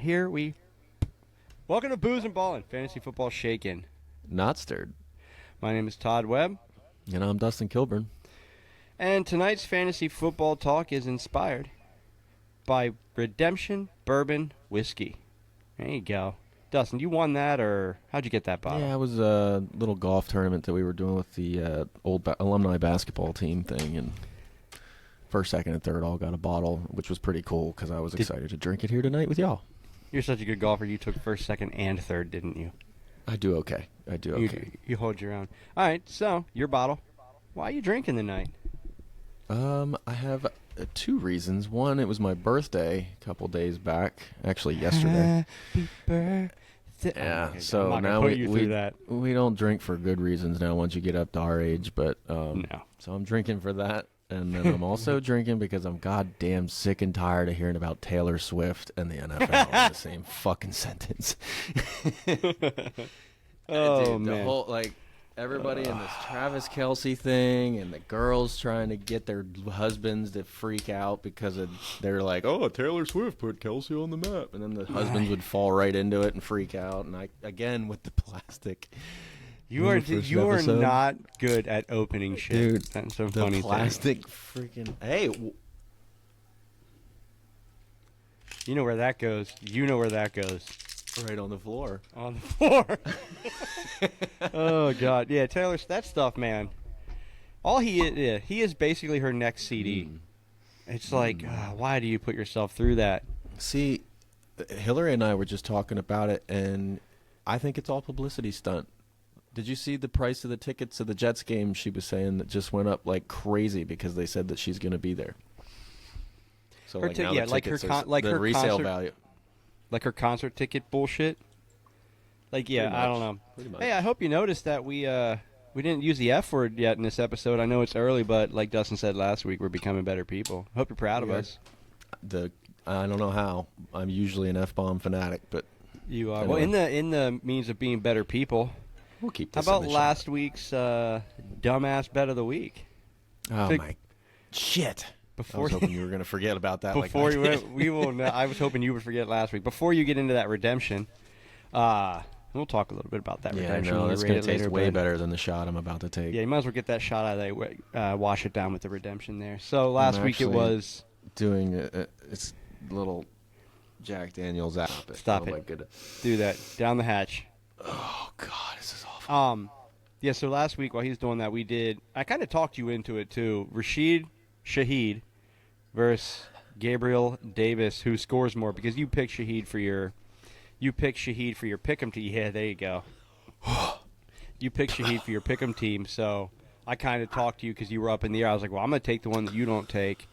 Here we welcome to Booze and Ballin' Fantasy Football Shaken. Not stirred. My name is Todd Webb, And I'm Dustin Kilburn. and tonight's fantasy football talk is inspired by Redemption Bourbon Whiskey. There you go, Dustin. You won that, or how'd you get that bottle? Yeah, it was a little golf tournament that we were doing with the old alumni basketball team thing, and first, second, and third all got a bottle, which was pretty cool because I was excited to drink it here tonight with y'all. You're such a good golfer. You took first, second, and third, didn't you? I do okay. You hold your own. All right, so your bottle. Why are you drinking tonight? I have two reasons. One, it was my birthday a couple days back, actually yesterday. Happy birthday. Yeah, I'm so not gonna now put you through that. we don't drink for good reasons now once you get up to our age, but No. so I'm drinking for that. And then I'm also drinking because I'm goddamn sick and tired of hearing about Taylor Swift and the NFL in the same fucking sentence. Oh, Dude, the man. whole, like, everybody in this Travis Kelce thing and the girls trying to get their husbands to freak out because they're like, oh, Taylor Swift put Kelce on the map. And then the husbands would fall right into it and freak out. And I, again, with the plastic. You are not good at opening shit. Dude, that's so the funny. plastic freaking. Hey, You know where that goes. You know where that goes. right on the floor. On the floor. Oh God, yeah, Taylor. That stuff, man. All he is basically her next CD. It's like, why do you put yourself through that? See, Hillary and I were just talking about it, and I think it's all publicity stunt. Did you see the price of the tickets to the Jets game? She was saying that just went up like crazy because they said that she's going to be there. So Her like ti- now yeah, the like her tickets are con- like the her resale concert- value. Like her concert ticket bullshit. Like, yeah, Pretty I don't much. know. Pretty much. Hey, I hope you noticed that we didn't use the F word yet in this episode. I know it's early, but like Dustin said last week, we're becoming better people. Hope you're proud of Yeah. us. I don't know how. I'm usually an F-bomb fanatic, but You are. Anyway. Well, in the means of being better people. we'll keep How this in about the last week's dumbass bet of the week? shot. Oh Big- my shit! I Before was hoping you were going to forget about that. before like you I did. went, we will. I was hoping you would forget last week. Before you get into that redemption, we'll talk a little bit about that Yeah, I redemption. know. when we That's rate going it to taste later, way but- better than the shot I'm about to take. Yeah, you might as well get that shot out of there. Wash it down with the redemption there. So last week it actually was. Doing it's little Jack Daniels out. Stop oh it. My goodness. Do that down the hatch. Oh God, this is awful. Yeah. So last week while he's doing that, we did. I kind of talked you into it too. Rashid Shaheed versus Gabriel Davis, who scores more because you picked Shaheed for your Pickem team. Yeah, there you go. You picked Shaheed for your Pickem team, so I kind of talked to you because you were up in the air. I was like, well, I'm going to take the one that you don't take.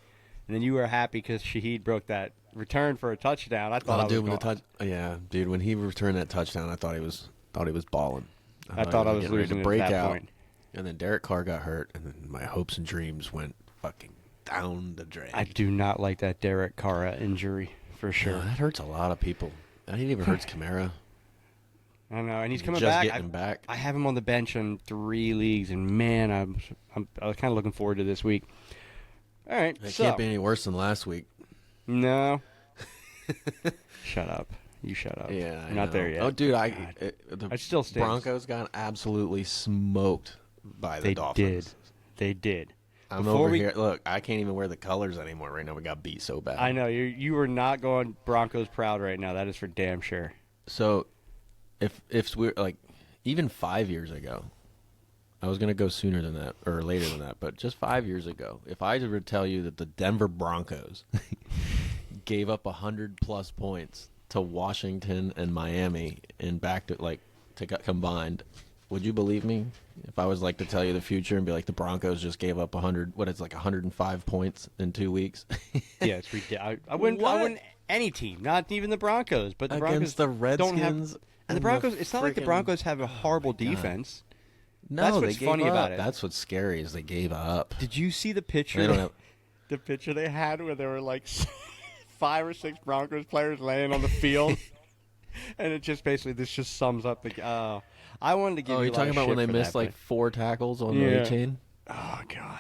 And then you were happy because Shaheed broke that return for a touchdown. I thought I was dude, when going, yeah, dude, when he returned that touchdown, I thought he was balling. I thought I was getting ready losing to at break that out. point. And then Derek Carr got hurt, and then my hopes and dreams went fucking down the drain. I do not like that Derek Carr injury for sure. No, that hurts a lot of people. That even hurts Kamara. I know, and he's coming Just back. getting him back. I have him on the bench in 3 leagues, and man, I was kind of looking forward to this week. All right, It so can't be any worse than last week. no, shut up. You shut up. Yeah, I You're not know. there yet. Oh, dude, God. the It still stings. Broncos got absolutely smoked by the They Dolphins. did. They did. I'm Before over we- here. Look, I can't even wear the colors anymore right now. We got beat so bad. I know you are not going Broncos proud right now. That is for damn sure. So, if we're like, even 5 years ago, I was gonna go sooner than that or later than that, but just 5 years ago, if I were to tell you that the Denver Broncos gave up 100+ points to Washington and Miami in combined, would you believe me? If I was like to tell you the future and be like the Broncos just gave up 105 points in 2 weeks Yeah, it's ridiculous. I wouldn't. I What? wouldn't any team, not even the Broncos, but the Broncos against the don't have. Redskins. And the Broncos, it's not like the freaking- Broncos have a horrible my God. defense. No, That's they what's gave funny up. about it. That's what's scary is they gave up. Did you see the picture? They don't have. The picture they had where there were like 5 or 6 Broncos players laying on the field, and it just basically this just sums up the. I wanted to give Oh, you. you're a lot talking of about when shit they for missed that, like 4 tackles on the Yeah. chain? Oh God,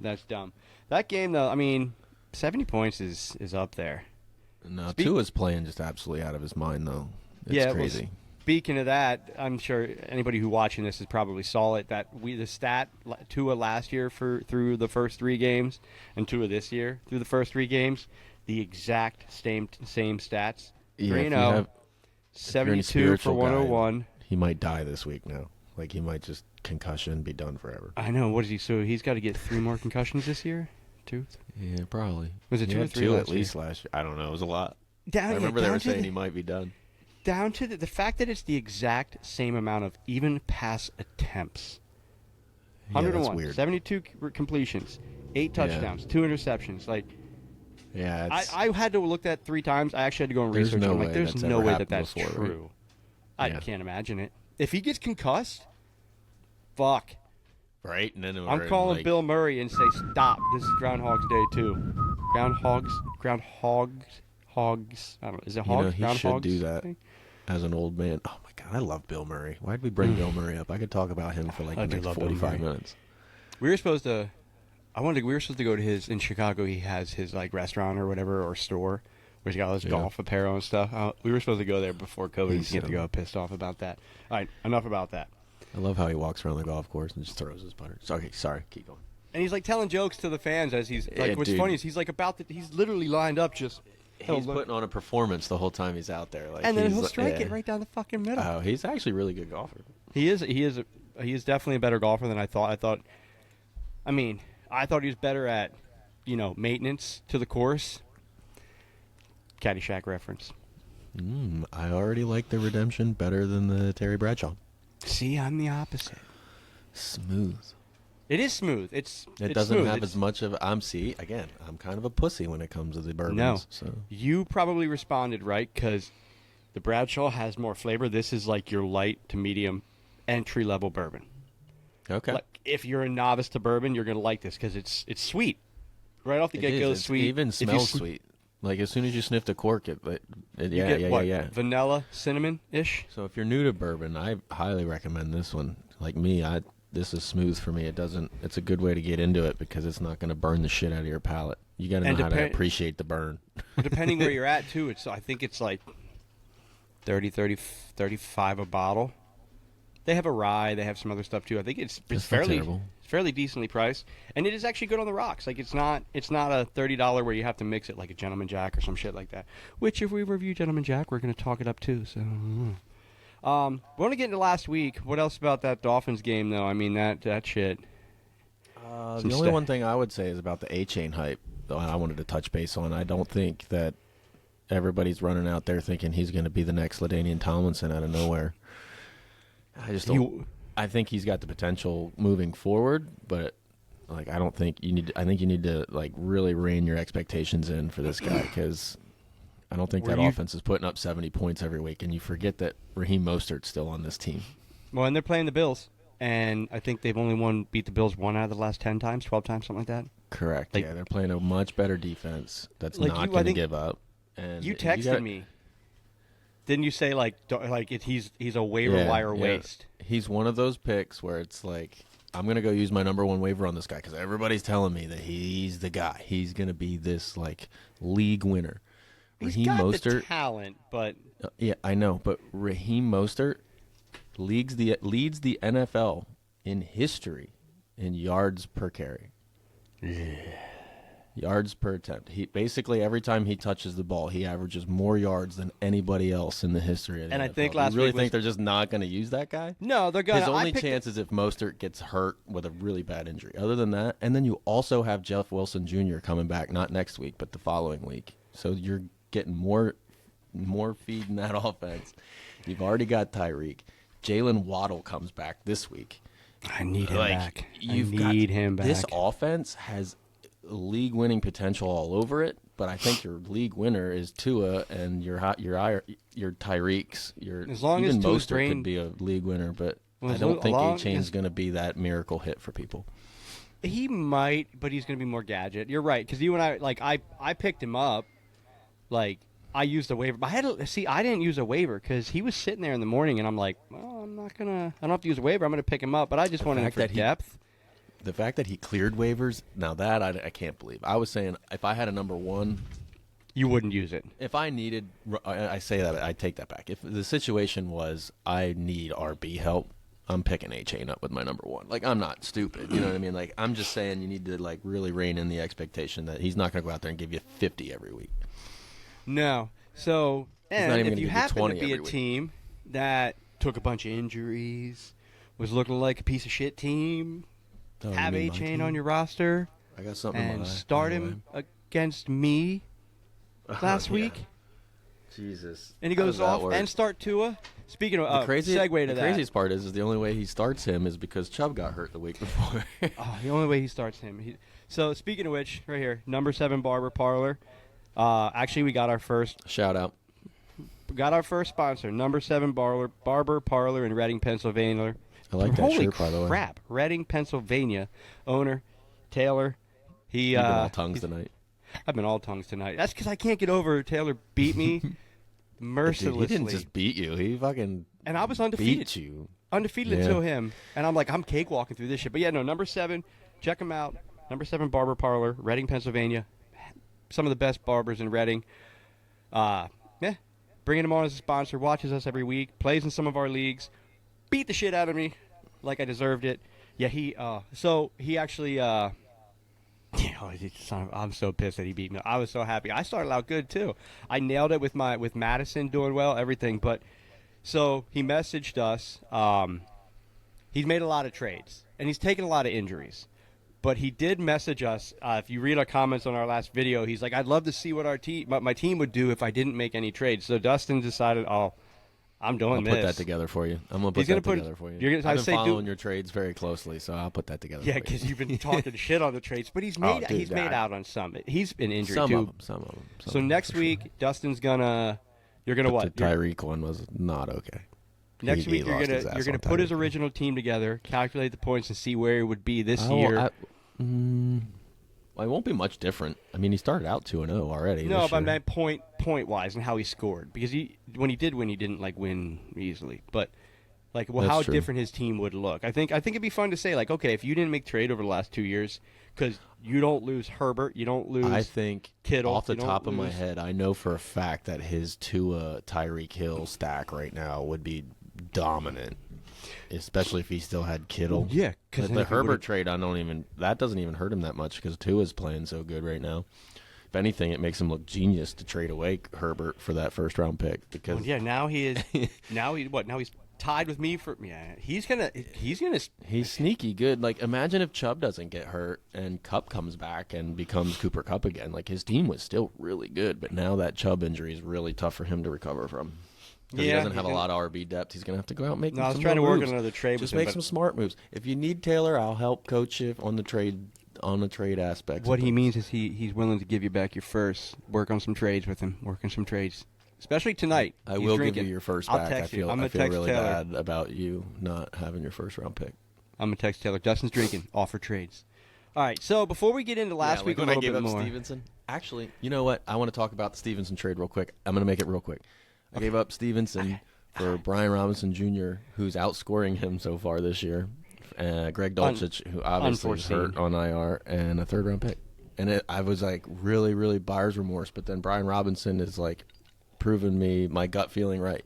that's dumb. That game though, I mean, 70 points is up there. No, Tua's playing just absolutely out of his mind, though. It's crazy. Well, speaking of that, I'm sure anybody who watching this has probably saw it. That the stat Tua last year through the first 3 games, and Tua this year through the first 3 games, the exact same stats. 3-0, 72 for 101. He might die this week now. Like, he might just concussion, be done forever. I know. What is he? So he's got to get 3 more concussions this year? 2? Yeah, probably. Was it 2 or 3 2 last at least last year? I don't know. It was a lot. I remember they were saying he might be done. Down to the fact that it's the exact same amount of even pass attempts. 101, that's weird. 72 completions, 8 touchdowns, 2 interceptions. Like, yeah, I had to look that 3 times. I actually had to go and research. No I'm like, there's no way that's before, true. Right? I can't imagine it. If he gets concussed, fuck. Right? And then I'm calling Bill Murray and say, stop. This is Groundhog's Day too. Groundhogs. I don't know. Is it hogs? He should do that as an old man. Oh my God, I love Bill Murray. Why'd we bring Bill Murray up? I could talk about him for like the next 45 minutes. We were supposed to. We were supposed to go to his in Chicago. He has his like restaurant or whatever or store where he's got all his golf apparel and stuff. We were supposed to go there before COVID. He's get to go pissed off about that. All right, enough about that. I love how he walks around the golf course and just throws his putter. Okay, sorry, keep going. And he's like telling jokes to the fans as he's like. What's funny is he's like he's literally lined up just. He's putting on a performance the whole time he's out there. Like, and then he'll strike it right down the fucking middle. Oh, he's actually a really good golfer. He is definitely a better golfer than I thought. I thought he was better at, maintenance to the course. Caddyshack reference. I already like the Redemption better than the Terry Bradshaw. See, I'm the opposite. Smooth. It is smooth. It doesn't smooth. have as much of. I'm kind of a pussy when it comes to the bourbons. No, so. You probably responded right because the Bradshaw has more flavor. This is like your light to medium entry level bourbon. Okay. Like if you're a novice to bourbon, you're gonna like this because it's sweet. Right off the get go, sweet. It even smells sweet. Like as soon as you sniff the cork, yeah. Vanilla, cinnamon ish. So if you're new to bourbon, I highly recommend this one. Like me, this is smooth for me. It's a good way to get into it because it's not going to burn the shit out of your palate. You got to know how to appreciate the burn. Depending where you're at too, I think it's like 30, 35 a bottle. They have a rye, they have some other stuff too. I think it's fairly decently priced, and it is actually good on the rocks. Like it's not a $30 where you have to mix it like a Gentleman Jack or some shit like that. Which if we review Gentleman Jack, we're going to talk it up too. So. We want to get into last week. What else about that Dolphins game, though? I mean, that shit. The only one thing I would say is about the A-Chain hype, though I wanted to touch base on. I don't think that everybody's running out there thinking he's going to be the next LaDainian Tomlinson out of nowhere. I just don't. I think he's got the potential moving forward, but like I think you need to like really rein your expectations in for this guy because I don't think that offense is putting up 70 points every week, and you forget that Raheem Mostert's still on this team. Well, and they're playing the Bills, and I think they've only beat the Bills 1 out of the last 10 times, 12 times, something like that. Correct. Yeah, they're playing a much better defense that's not going to give up. And you texted me. Didn't you say he's a waiver wire waste? He's one of those picks where it's like I'm going to go use my number 1 waiver on this guy because everybody's telling me that he's the guy. He's going to be this like league winner. He's got the talent, but yeah, I know. But Raheem Mostert leads the NFL in history in yards per carry. Yeah. Yards per attempt. He basically every time he touches the ball, he averages more yards than anybody else in the history of the NFL. I think you really think they're just not going to use that guy? No, they're going to. His only chance is if Mostert gets hurt with a really bad injury. Other than that, and then you also have Jeff Wilson Jr. coming back, not next week, but the following week. So you're getting more feed in that offense. You've already got Tyreek. Jalen Waddle comes back this week. I need him back. I need him back. This offense has league-winning potential all over it, but I think your league winner is Tua and your Tyreeks. As long even as Mostert could be a league winner, but I don't think A-Chain's going to be that miracle hit for people. He might, but he's going to be more gadget. You're right, because you and I picked him up. Like, I used a waiver. But I didn't use a waiver because he was sitting there in the morning, and I'm like, well, I don't have to use a waiver. I'm going to pick him up. But I just wanted him for depth. The fact that he cleared waivers, now that I can't believe. I was saying if I had a number 1, You wouldn't use it. If I needed, I say that, I take that back. If the situation was I need RB help, I'm picking A-Chain up with my number one. Like, I'm not stupid, you know what I mean? Like, I'm just saying you need to, like, really rein in the expectation that he's not going to go out there and give you 50 every week. No. So, and if you happen to be a week. team that took a bunch of injuries, was looking like a piece of shit team, Oh, have you mean my A-Chain team? on your roster, I got something in and my eye, start by the him against me last Yeah. week, Jesus. and he How goes does that off work? and start Tua. Speaking of The segue to the that. craziest part is the only way he starts him is because Chubb got hurt the week before. The only way he starts him. So speaking of which, right here, number 7 Barber Parlor. Actually, we got our first Shout out. sponsor, number 7 Barber Parlor in Reading, Pennsylvania. I like that Holy shirt, by the way. crap! Reading, Pennsylvania. Owner Taylor. You've been all tongues tonight. I've been all tongues tonight. That's because I can't get over Taylor beat me mercilessly. Dude, he didn't just beat you. He fucking and I was undefeated. beat you. Undefeated Yeah. until him. And I'm like, I'm cakewalking through this shit. But yeah, no, number 7, check him out. Number 7 Barber Parlor, Reading, Pennsylvania. Some of the best barbers in Reading. Bringing him on as a sponsor, watches us every week, plays in some of our leagues, beat the shit out of me like I deserved it. Yeah, he actually I'm so pissed that he beat me. I was so happy. I started out good too. I nailed it with Madison doing well, everything. But so he messaged us. He's made a lot of trades and he's taken a lot of injuries. But he did message us. If you read our comments on our last video, he's like, "I'd love to see what my team would do if I didn't make any trades." So Dustin decided, I'm doing I'll this. put that together for you. I'm gonna put that together for you. I've been following your trades very closely, so I'll put that together. Yeah, for you. because you've been talking shit on the trades, but he's made made out on some. He's been injured too. Some of them. So next week, Dustin's gonna. You're gonna what? The Tyreek one was not okay. Next He week you're lost his gonna ass on put his Tyreek. original team together, calculate the points, and see where he would be this Oh, year. Well, it won't be much different. I mean, he started out 2-0 already. No, this but I year. meant point wise and how he scored, because when he did win, he didn't like win easily, but like That's how true. different his team would look. I think it'd be fun to say like, okay, if you didn't make trade over the last 2 years, because you don't lose Herbert, you don't lose. I think Kittle, off the you don't top of my lose- head, I know for a fact that his Tua Tyreek Hill stack right now would be dominant, especially if he still had Kittle. Yeah, because the Herbert trade, that doesn't even hurt him that much because Tua's playing so good right now. If anything, it makes him look genius to trade away Herbert for that first round pick because now he is now he's tied with me for he's gonna he's sneaky good. Like, imagine if Chubb doesn't get hurt and Kupp comes back and becomes Cooper Kupp again. Like, his team was still really good, but now that Chubb injury is really tough for him to recover from. Because he doesn't have a lot of RB depth. He's going to have to go out and make some I was more trying to work moves. on another trade Just with him, make but some smart moves. If you need Taylor, I'll help coach you on the trade aspect. what he means is he's willing to give you back your first, work on some trades with him, especially tonight. I He's will drinking. give you your first I'll back. I text you. feel I'm I gonna feel text really Taylor. bad about you not having your first round pick. I'm gonna text Taylor. Dustin's drinking. Offer trades. All right. So before we get into last week a little bit more, Stevenson. Actually, you know what? I want to talk about the Stevenson trade real quick. I'm going to make it real quick. I gave up Stevenson for Brian Robinson Jr., who's outscoring him so far this year. Greg Dulcich, who obviously is hurt on IR, and a third-round pick. And I was like really, really buyer's remorse. But then Brian Robinson is like proving me my gut feeling right.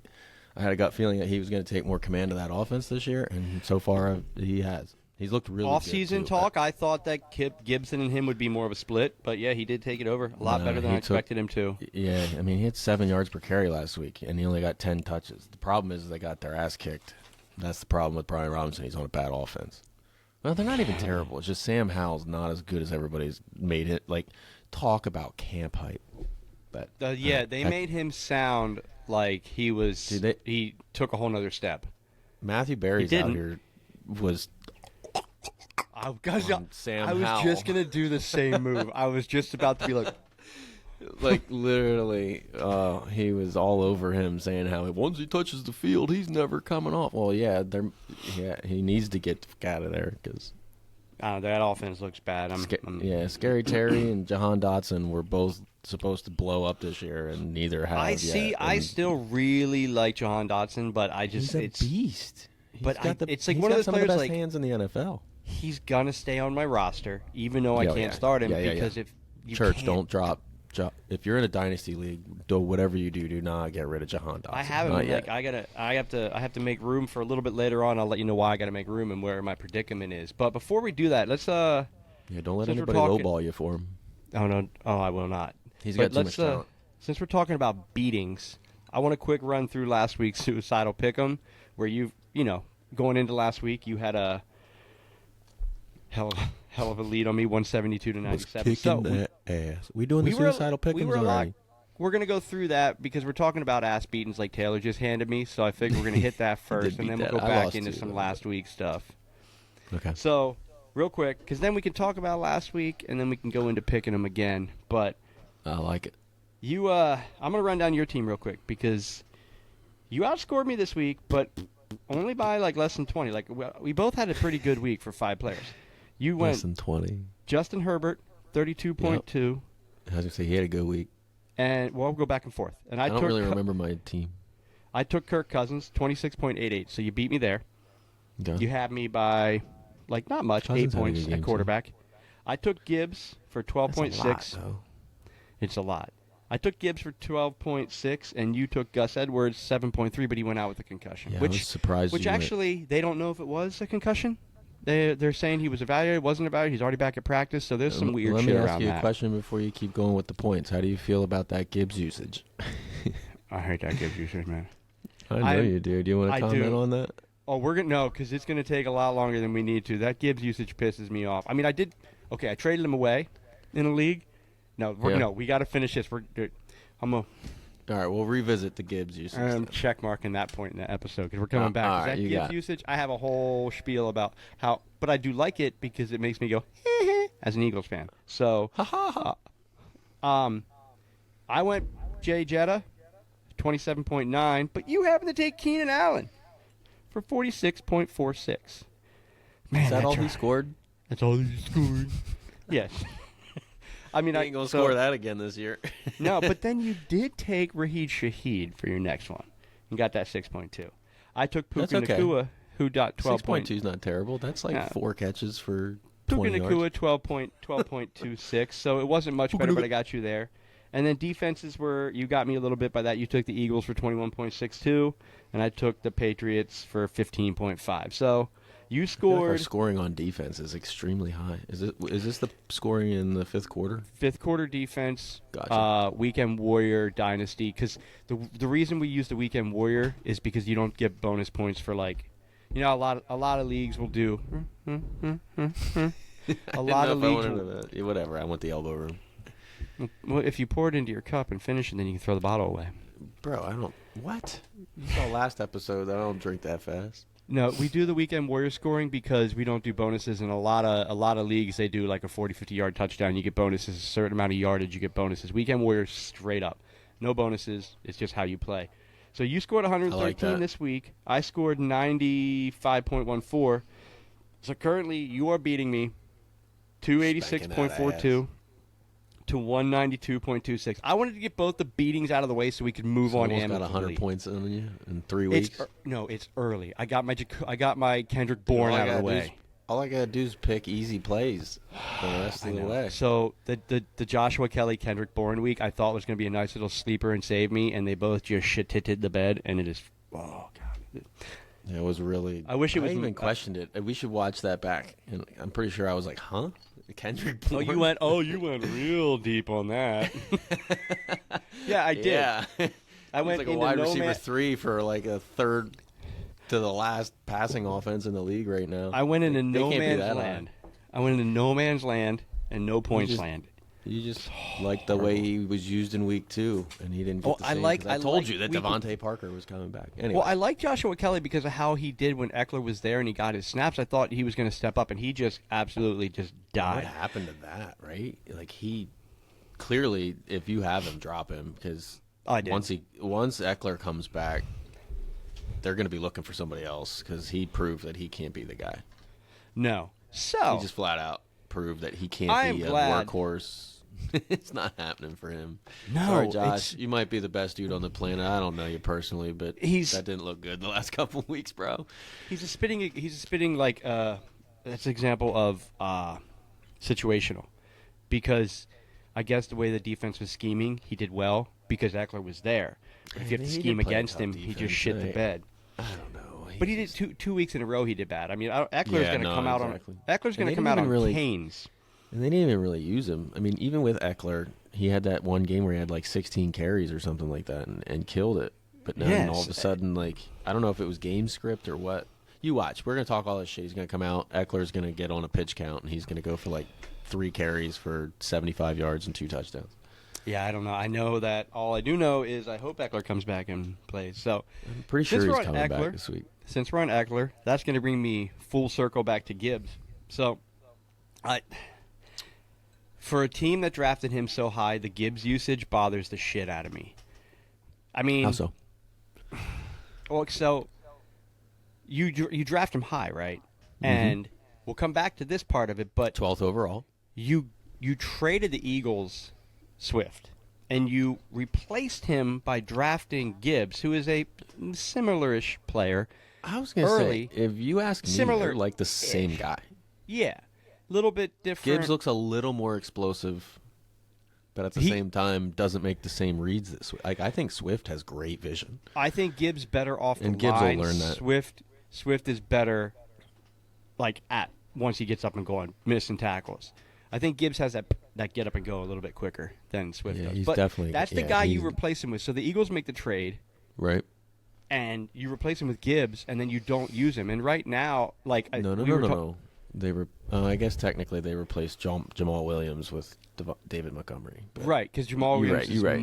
I had a gut feeling that he was going to take more command of that offense this year, and so far he has. He's looked really off-season good, too. talk, I thought that Gibson and him would be more of a split, but yeah, he did take it over a lot better than I expected him to. Yeah, I mean, he had 7 yards per carry last week, and he only got 10 touches. The problem is they got their ass kicked. That's the problem with Brian Robinson. He's on a bad offense. Well, they're not even terrible. It's just Sam Howell's not as good as everybody's made it. Like, talk about camp hype. But they made him sound like he was. He took a whole nother step. Matthew Berry's out here was. Sam I was Howell. just gonna do the same move. I was just about to be like, literally, he was all over him saying how once he touches the field, he's never coming off. Well, he needs to get out of there because that offense looks bad. Scary Terry and Jahan Dotson were both supposed to blow up this year, and neither have. I still really like Jahan Dotson, but he's a beast. It's like one of those some players of the best like hands in the NFL. He's gonna stay on my roster, even though I can't start him because if you Church, can't- don't drop if you're in a dynasty league, do whatever you do not get rid of Jahan Dotson. I haven't. Not yet. I have to make room for a little bit later on. I'll let you know why I got to make room and where my predicament is. But before we do that, let's Yeah, don't let anybody lowball you for him. Oh no, I will not. He's got too much talent. Since we're talking about beatings, I want to quick run through last week's suicidal pick'em, where going into last week you had a hell of a lead on me, 172 to 97. Kicking that ass. We doing the suicidal pick'ems already? We're going to go through that because we're talking about ass beatings like Taylor just handed me, so I figure we're going to hit that first, and then we'll go back into some last week stuff. Okay. So, real quick, because then we can talk about last week, and then we can go into picking them again. But I like it. I'm going to run down your team real quick because you outscored me this week, but only by like less than 20. Like we both had a pretty good week for 5 players. You went less than 20. Justin Herbert, 32.2. I was going to say he had a good week. And we'll go back and forth. And I don't really remember my team. I took Kirk Cousins, 26.88. So you beat me there. Okay. You had me by like not much, Cousins 8 points at quarterback. Too. I took Gibbs for 12.6. It's a lot. I took Gibbs for 12.6, and you took Gus Edwards 7.3, but he went out with a concussion. Yeah, I was surprised. Which actually, they don't know if it was a concussion. They're saying he was evaluated, wasn't evaluated. He's already back at practice, so there's some weird shit around that. Let me ask you a question before you keep going with the points. How do you feel about that Gibbs usage? I hate that Gibbs usage, man. I know you do. Do you want to comment on that? Oh, we're gonna no, because it's gonna take a lot longer than we need to. That Gibbs usage pisses me off. I mean, I traded him away in a league. No, we got to finish this. All right, we'll revisit the Gibbs usage. I'm check marking that point in the episode because we're coming back. Right, that Gibbs usage, I have a whole spiel about how, but I do like it because it makes me go as an Eagles fan. So, I went Jay Jetta, 27.9, but you happen to take Keenan Allen for 46.46. Man, is that all he scored? That's all he scored. Yes. I mean, I ain't gonna score that again this year. No, but then you did take Raheed Shaheed for your next one. You got that 6.2. I took Puka Nacua, who got 12. 6.2 is not terrible. That's like 4 catches for 20 Puka yards. Nacua 12.26. So it wasn't much better, but I got you there. And then defenses you got me a little bit by that. You took the Eagles for 21.62, and I took the Patriots for 15.5. So you scored. Like our scoring on defense is extremely high. Is this the scoring in the 5th quarter? 5th quarter defense. Gotcha. Weekend Warrior Dynasty. Because the reason we use the Weekend Warrior is because you don't get bonus points for a lot of leagues will do. A lot of leagues. Whatever. I want the elbow room. Well, if you pour it into your cup and finish it, then you can throw the bottle away. Bro, I don't. What? You saw last episode. I don't drink that fast. No, we do the Weekend Warrior scoring because we don't do bonuses. In a lot of leagues, they do like a 40, 50-yard touchdown. You get bonuses. A certain amount of yardage, you get bonuses. Weekend Warrior straight up. No bonuses. It's just how you play. So you scored 113 this week. I scored 95.14. So currently, you are beating me 286.42 to 192.26. I wanted to get both the beatings out of the way so we could move on. Almost got 100 points on you in 3 weeks. It's early. I got my Kendrick Bourne out of the way. All I gotta do is pick easy plays for the rest of the way. So the Joshua Kelly Kendrick Bourne week I thought was going to be a nice little sleeper and save me, and they both just shit-titted the bed, and it is God. It was really. I wish it was. I even questioned it. We should watch that back, and I'm pretty sure I was like, huh? Kendrick Bourne? You went real deep on that. Yeah, I did. Yeah. I went like a wide receiver 3 for like a third to the last passing offense in the league right now. I went into no man's land. I went into no man's land and no points land. You just like the way he was used in week 2, and he didn't get the same. I told you that Devontae Parker was coming back. Anyway. Well, I like Joshua Kelly because of how he did when Eckler was there and he got his snaps. I thought he was going to step up, and he just absolutely just died. What happened to that, right? Like he clearly, if you have him, drop him because once Eckler comes back, they're going to be looking for somebody else because he proved that he can't be the guy. No, so he just flat out proved that he can't be a workhorse. It's not happening for him. No, sorry, Josh. You might be the best dude on the planet. I don't know you personally, but that didn't look good the last couple of weeks, bro. He's a spitting like that's an example of situational, because I guess the way the defense was scheming, he did well because Eckler was there. But if you have to He scheme did play a against tough him, he just defense. shit the bed. I don't know. But he did two weeks in a row. He did bad. I mean, Eckler's going to come out exactly. on Eckler's going to And they come didn't out on even really- canes. And they didn't even really use him. I mean, even with Eckler, he had that one game where he had like 16 carries or something like that and killed it. But now all of a sudden, like, I don't know if it was game script or what. You watch. We're going to talk all this shit. He's going to come out. Eckler's going to get on a pitch count, and he's going to go for like 3 carries for 75 yards and 2 touchdowns. Yeah, I don't know. I know that all I do know is I hope Eckler comes back and plays. So I'm pretty sure he's coming back this week. Since we're on Eckler, that's going to bring me full circle back to Gibbs. So, for a team that drafted him so high, the Gibbs usage bothers the shit out of me. I mean, How so? Well, so you draft him high, right? Mm-hmm. And we'll come back to this part of it, but 12th overall. you traded the Eagles Swift, and you replaced him by drafting Gibbs, who is a similar-ish player. I was going to early, say, if you ask me, similar- they're like the same guy. Yeah, a little bit different. Gibbs looks a little more explosive, but at the same time doesn't make the same reads that Swift. Like, I think Swift has great vision. I think Gibbs better off the And Gibbs will line. learn that. Swift is better, like once he gets up and going, missing tackles. I think Gibbs has that get up and go a little bit quicker than Swift Yeah, does. he's but definitely- that's the yeah, guy you he's- replace him with. So the Eagles make the trade, Right? and you replace him with Gibbs, and then you don't use him. And right now, like No. They were. I guess technically they replaced Jamal Williams with David Montgomery. But right, because Jamal You're Williams right, is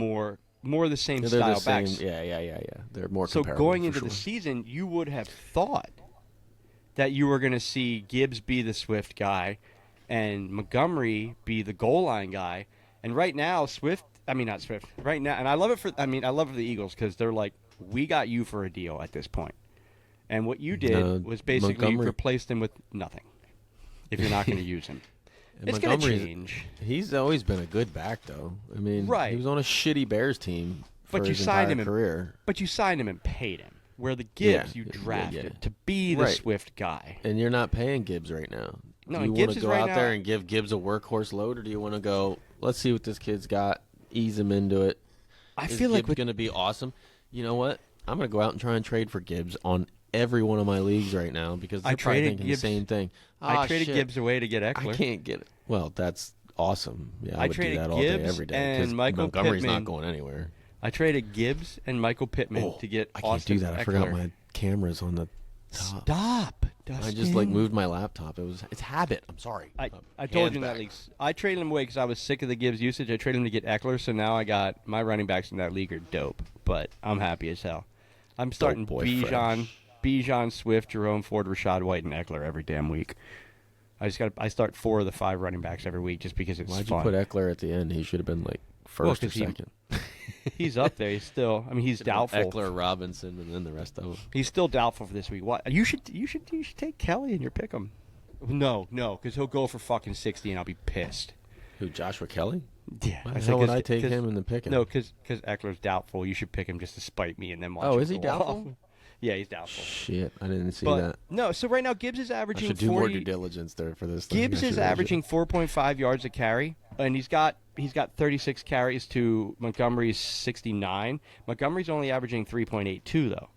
more the same they're style the same. backs. Yeah. They're more So comparable. going for into sure. the season, you would have thought that you were going to see Gibbs be the Swift guy and Montgomery be the goal line guy. And right now, not Swift. Right now, and I love it for the Eagles because they're like, we got you for a deal at this point. And what you did was basically Montgomery- replaced him with nothing if you're not going to use him. And It's going to Montgomery's- change. He's always been a good back, though. I mean, Right. he was on a shitty Bears team for But you his signed entire him career. But you signed him and paid him. Where the Gibbs Yeah, you yeah, drafted yeah. to be the Right. Swift guy. And you're not paying Gibbs right now. No, do and you want Gibbs to is go right out there now- and give Gibbs a workhorse load, or do you want to go, let's see what this kid's got, ease him into it? I Is feel like Gibbs going to be awesome? You know what? I'm going to go out and try and trade for Gibbs on every one of my leagues right now because they're probably traded thinking Gibbs- the same thing. I Ah, traded shit. Gibbs away to get I Eckler. can't get it. Well, that's awesome. Yeah, I would do traded that all day, Gibbs every day. and 'cause Michael Montgomery's Pittman. not going anywhere. I traded Gibbs and Michael Pittman to get I can't Austin do that. I Eckler. forgot my camera's on the top. Stop. I just like moved my laptop. It's habit. I'm sorry. I Hands told you in that back. league. I traded him away because I was sick of the Gibbs usage. I traded him to get Eckler, so now I got my running backs in that league are dope. But I'm happy as hell. I'm starting boy, Bijan, Swift, Jerome Ford, Rashad White, and Eckler every damn week. I start 4 of the 5 running backs every week just because it's Why'd fun. you put Eckler at the end? He should have been like Well, first or 'cause he- second. He's up there. He's still. I mean, he's doubtful. Eckler, Robinson, and then the rest of them. He's still doubtful for this week. What you should take Kelly in your pick him. No, because he'll go for fucking 60 and I'll be pissed. Who? Joshua Kelly? Yeah. Why the hell would I take him in the pick? No, because Eckler's doubtful. You should pick him just to spite me and then watch. Oh, him is he go off. doubtful? Yeah, he's doubtful. Shit, I didn't see But that. no, so right now Gibbs is I averaging should do more 40. due diligence there for this. thing. Gibbs I is should- averaging 4.5 yards a carry, and he's got 36 carries to Montgomery's 69. Montgomery's only averaging 3.82 though.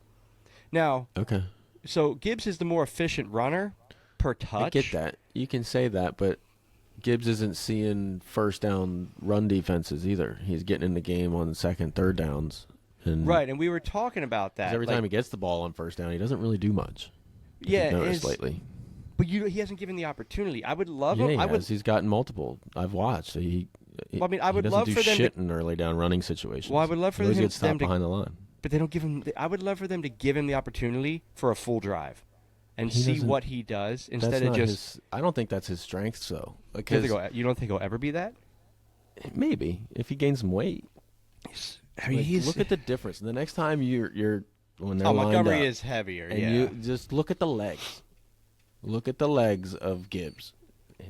Now, Okay, so Gibbs is the more efficient runner per touch. I get that. You can say that, but Gibbs isn't seeing first down run defenses either. He's getting in the game on second, third downs. And Right, and we were talking about that. every like- time he gets the ball on first down, he doesn't really do much. If Yeah, you've noticed it's- lately. but he hasn't given the opportunity. I would love Yeah, him. he I would. has. He's gotten multiple. I've watched. Well, I mean, I would he doesn't love do for them to- shit in early down running situations. Well, I would love for he always them- gets stopped them to- behind the line. But they don't give him. I would love for them to give him the opportunity for a full drive, and He see doesn't- what he does That's instead of not just. his, I don't think that's his strength, though. You Because don't think he'll ever be that? maybe if he gains some weight. I mean, Like, he's. look at the difference. The next time you're when they're Oh, lined Montgomery up, is heavier. and Yeah. you just look at the legs. Look at the legs of Gibbs.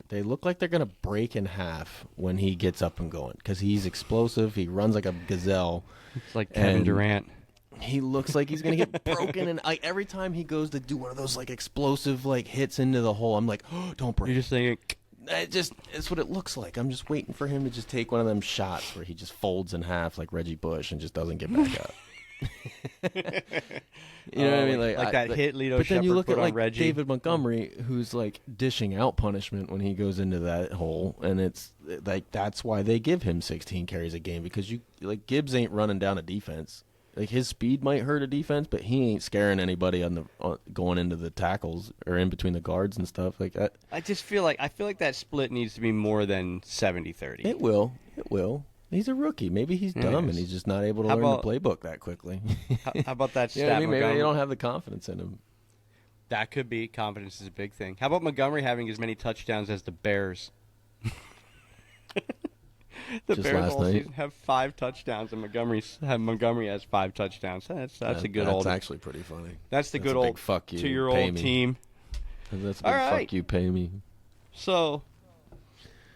They look like they're gonna break in half when he gets up and going because he's explosive. He runs like a gazelle. It's like Kevin and- Durant. He looks like he's gonna get broken, and like every time he goes to do one of those like explosive like hits into the hole, I'm like, oh, don't break. You're just thinking. It's what it looks like. I'm just waiting for him to just take one of them shots where he just folds in half like Reggie Bush and just doesn't get back up. You know what I mean? Like that hit Lito But then you Shepherd look put at on like Reggie. David Montgomery, who's like dishing out punishment when he goes into that hole, and it's like that's why they give him 16 carries a game, because you like Gibbs ain't running down a defense. Like his speed might hurt a defense, but he ain't scaring anybody on going into the tackles or in between the guards and stuff like that. I feel like that split needs to be more than 70-30. It will. He's a rookie. Maybe he's dumb and he's just not able to learn the playbook that quickly. How about that stat? You know what I mean? Maybe they don't have the confidence in him. That could be. Confidence is a big thing. How about Montgomery having as many touchdowns as the Bears? The Just Bears last all night? season have 5 touchdowns, and Montgomery has 5 touchdowns. That's a good old. That's actually pretty funny. That's the That's good a big old fuck you, 2-year-old pay me. team. That's a big All right. fuck you, pay me. So,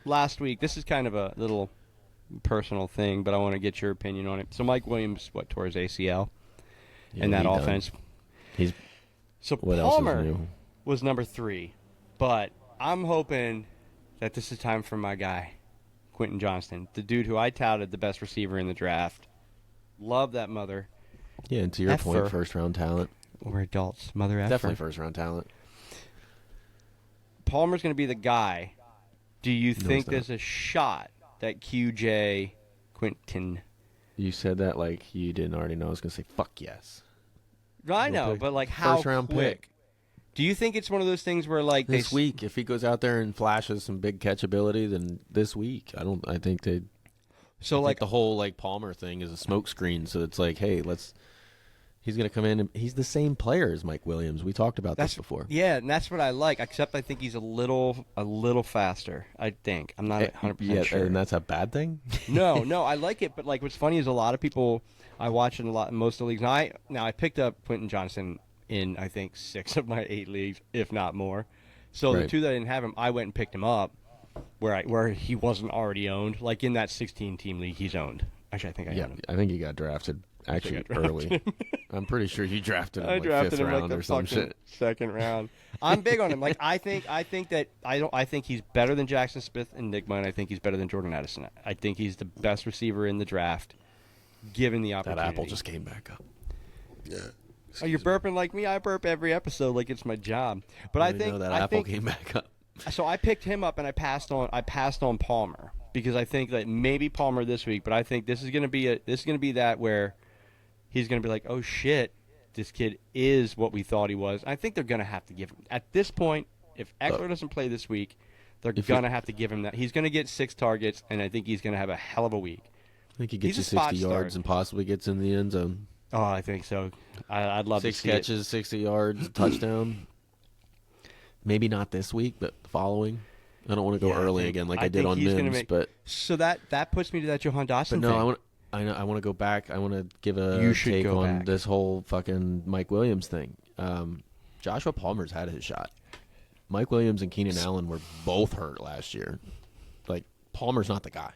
last week, this is kind of a little personal thing, but I want to get your opinion on it. So, Mike Williams, tore his ACL in that offense. So What else is Palmer new? was number 3, but I'm hoping that this is time for my guy, Quentin Johnston, the dude who I touted the best receiver in the draft. Love that mother. Yeah, and to your Effer. point, first round talent. We're adults. Mother effer. Definitely first round talent. Palmer's going to be the guy. Do you No, think he's not. there's a shot that QJ Quentin... You said that like you didn't already know. I was gonna say fuck yes. I know, but how First round quick? pick. Do you think it's one of those things where like This week, if he goes out there and flashes some big catchability, then this week, I think they. So I like think the whole like Palmer thing is a smokescreen. So it's like, hey, he's gonna come in and he's the same player as Mike Williams. We talked about this before. Yeah, and that's what I like. Except I think he's a little faster. I think I'm not 100% sure. And that's a bad thing. No, I like it. But like, what's funny is a lot of people I watch in most of the leagues. Now I picked up Quentin Johnson in I think 6 of my 8 leagues, if not more. So the Right. 2 that I didn't have him, I went and picked him up where he wasn't already owned. Like in that 16-team league, he's owned. Actually, I think I own him. I think he got drafted actually early. I'm pretty sure you drafted him I like drafted 5th him round like the or some fucking shit. 2nd round. I'm big on him. Like I think he's better than Jackson Smith and Nigma, and I think he's better than Jordan Addison. I think he's the best receiver in the draft, given the That opportunity. apple just came back up. Yeah. Oh, you're burping like me. I burp every episode like it's my job. But I think that I apple think came back up. so. I picked him up and I passed on Palmer because I think that maybe Palmer this week. But I think this is gonna be that where he's gonna be like, oh shit, this kid is what we thought he was. I think they're gonna have to give him at this point. If Eckler doesn't play this week, they're gonna have to give him that. He's gonna get 6 targets, and I think he's gonna have a hell of a week. I think he gets you He's a spot 60 yards start. and possibly gets in the end zone. Oh, I think so. I'd love 6 to see catches, 60 yards, touchdown. Maybe not this week, but the following. I don't want to go early again like I did think on he's gonna Mims, but So that puts me to that Johan Dawson no, thing. I want to go back. I want to give a You should take go on back. this whole fucking Mike Williams thing. Joshua Palmer's had his shot. Mike Williams and Keenan Allen were both hurt last year. Like Palmer's not the guy.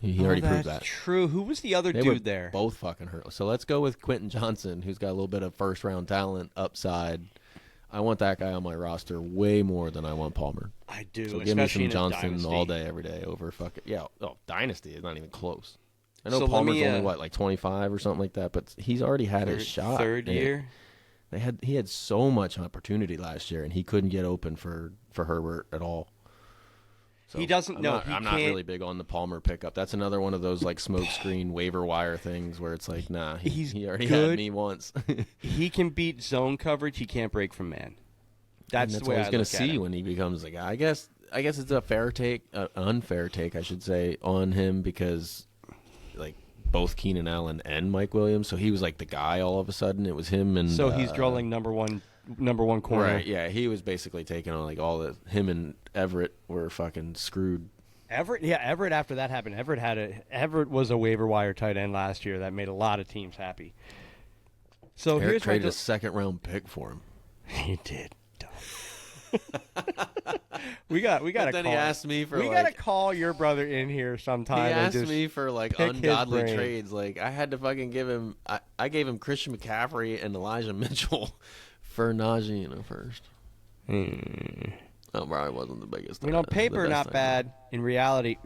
He already proved that. That's true. Who was the other They were dude there? both fucking hurt. So let's go with Quentin Johnson, who's got a little bit of first round talent, upside. I want that guy on my roster way more than I want Palmer. I do. So give me especially some in a Johnson dynasty. all day, every day over fucking Dynasty is not even close. I know So let Palmer's me, only like 25 or something like that, but he's already had his shot. Third And year. he had so much opportunity last year, and he couldn't get open for Herbert at all. So He doesn't I'm know. Not, He I'm not can't- really big on the Palmer pickup. That's another one of those like smokescreen waiver wire things where it's like, nah, he already good. had me once. He can beat zone coverage. He can't break from man. That's the way what I he's going look to at see him. when he becomes a guy. I guess it's a fair take, an unfair take, I should say, on him because like both Keenan Allen and Mike Williams, so he was like the guy all of a sudden. It was him and So he's drawing number one corner. right. Yeah, he was basically taking on like him and Everett were fucking screwed. Everett after that happened, Everett was a waiver wire tight end last year that made a lot of teams happy. So Eric here's traded my a second round pick for him. he did. we got But to then call. he asked me for we like, got to call your brother in here sometime. he and asked just me for like pick his ungodly brain. trades. Like I had to fucking give him. I gave him Christian McCaffrey and Elijah Mitchell for Najee in a first. Probably wasn't the biggest. I mean, on paper, not bad. In reality,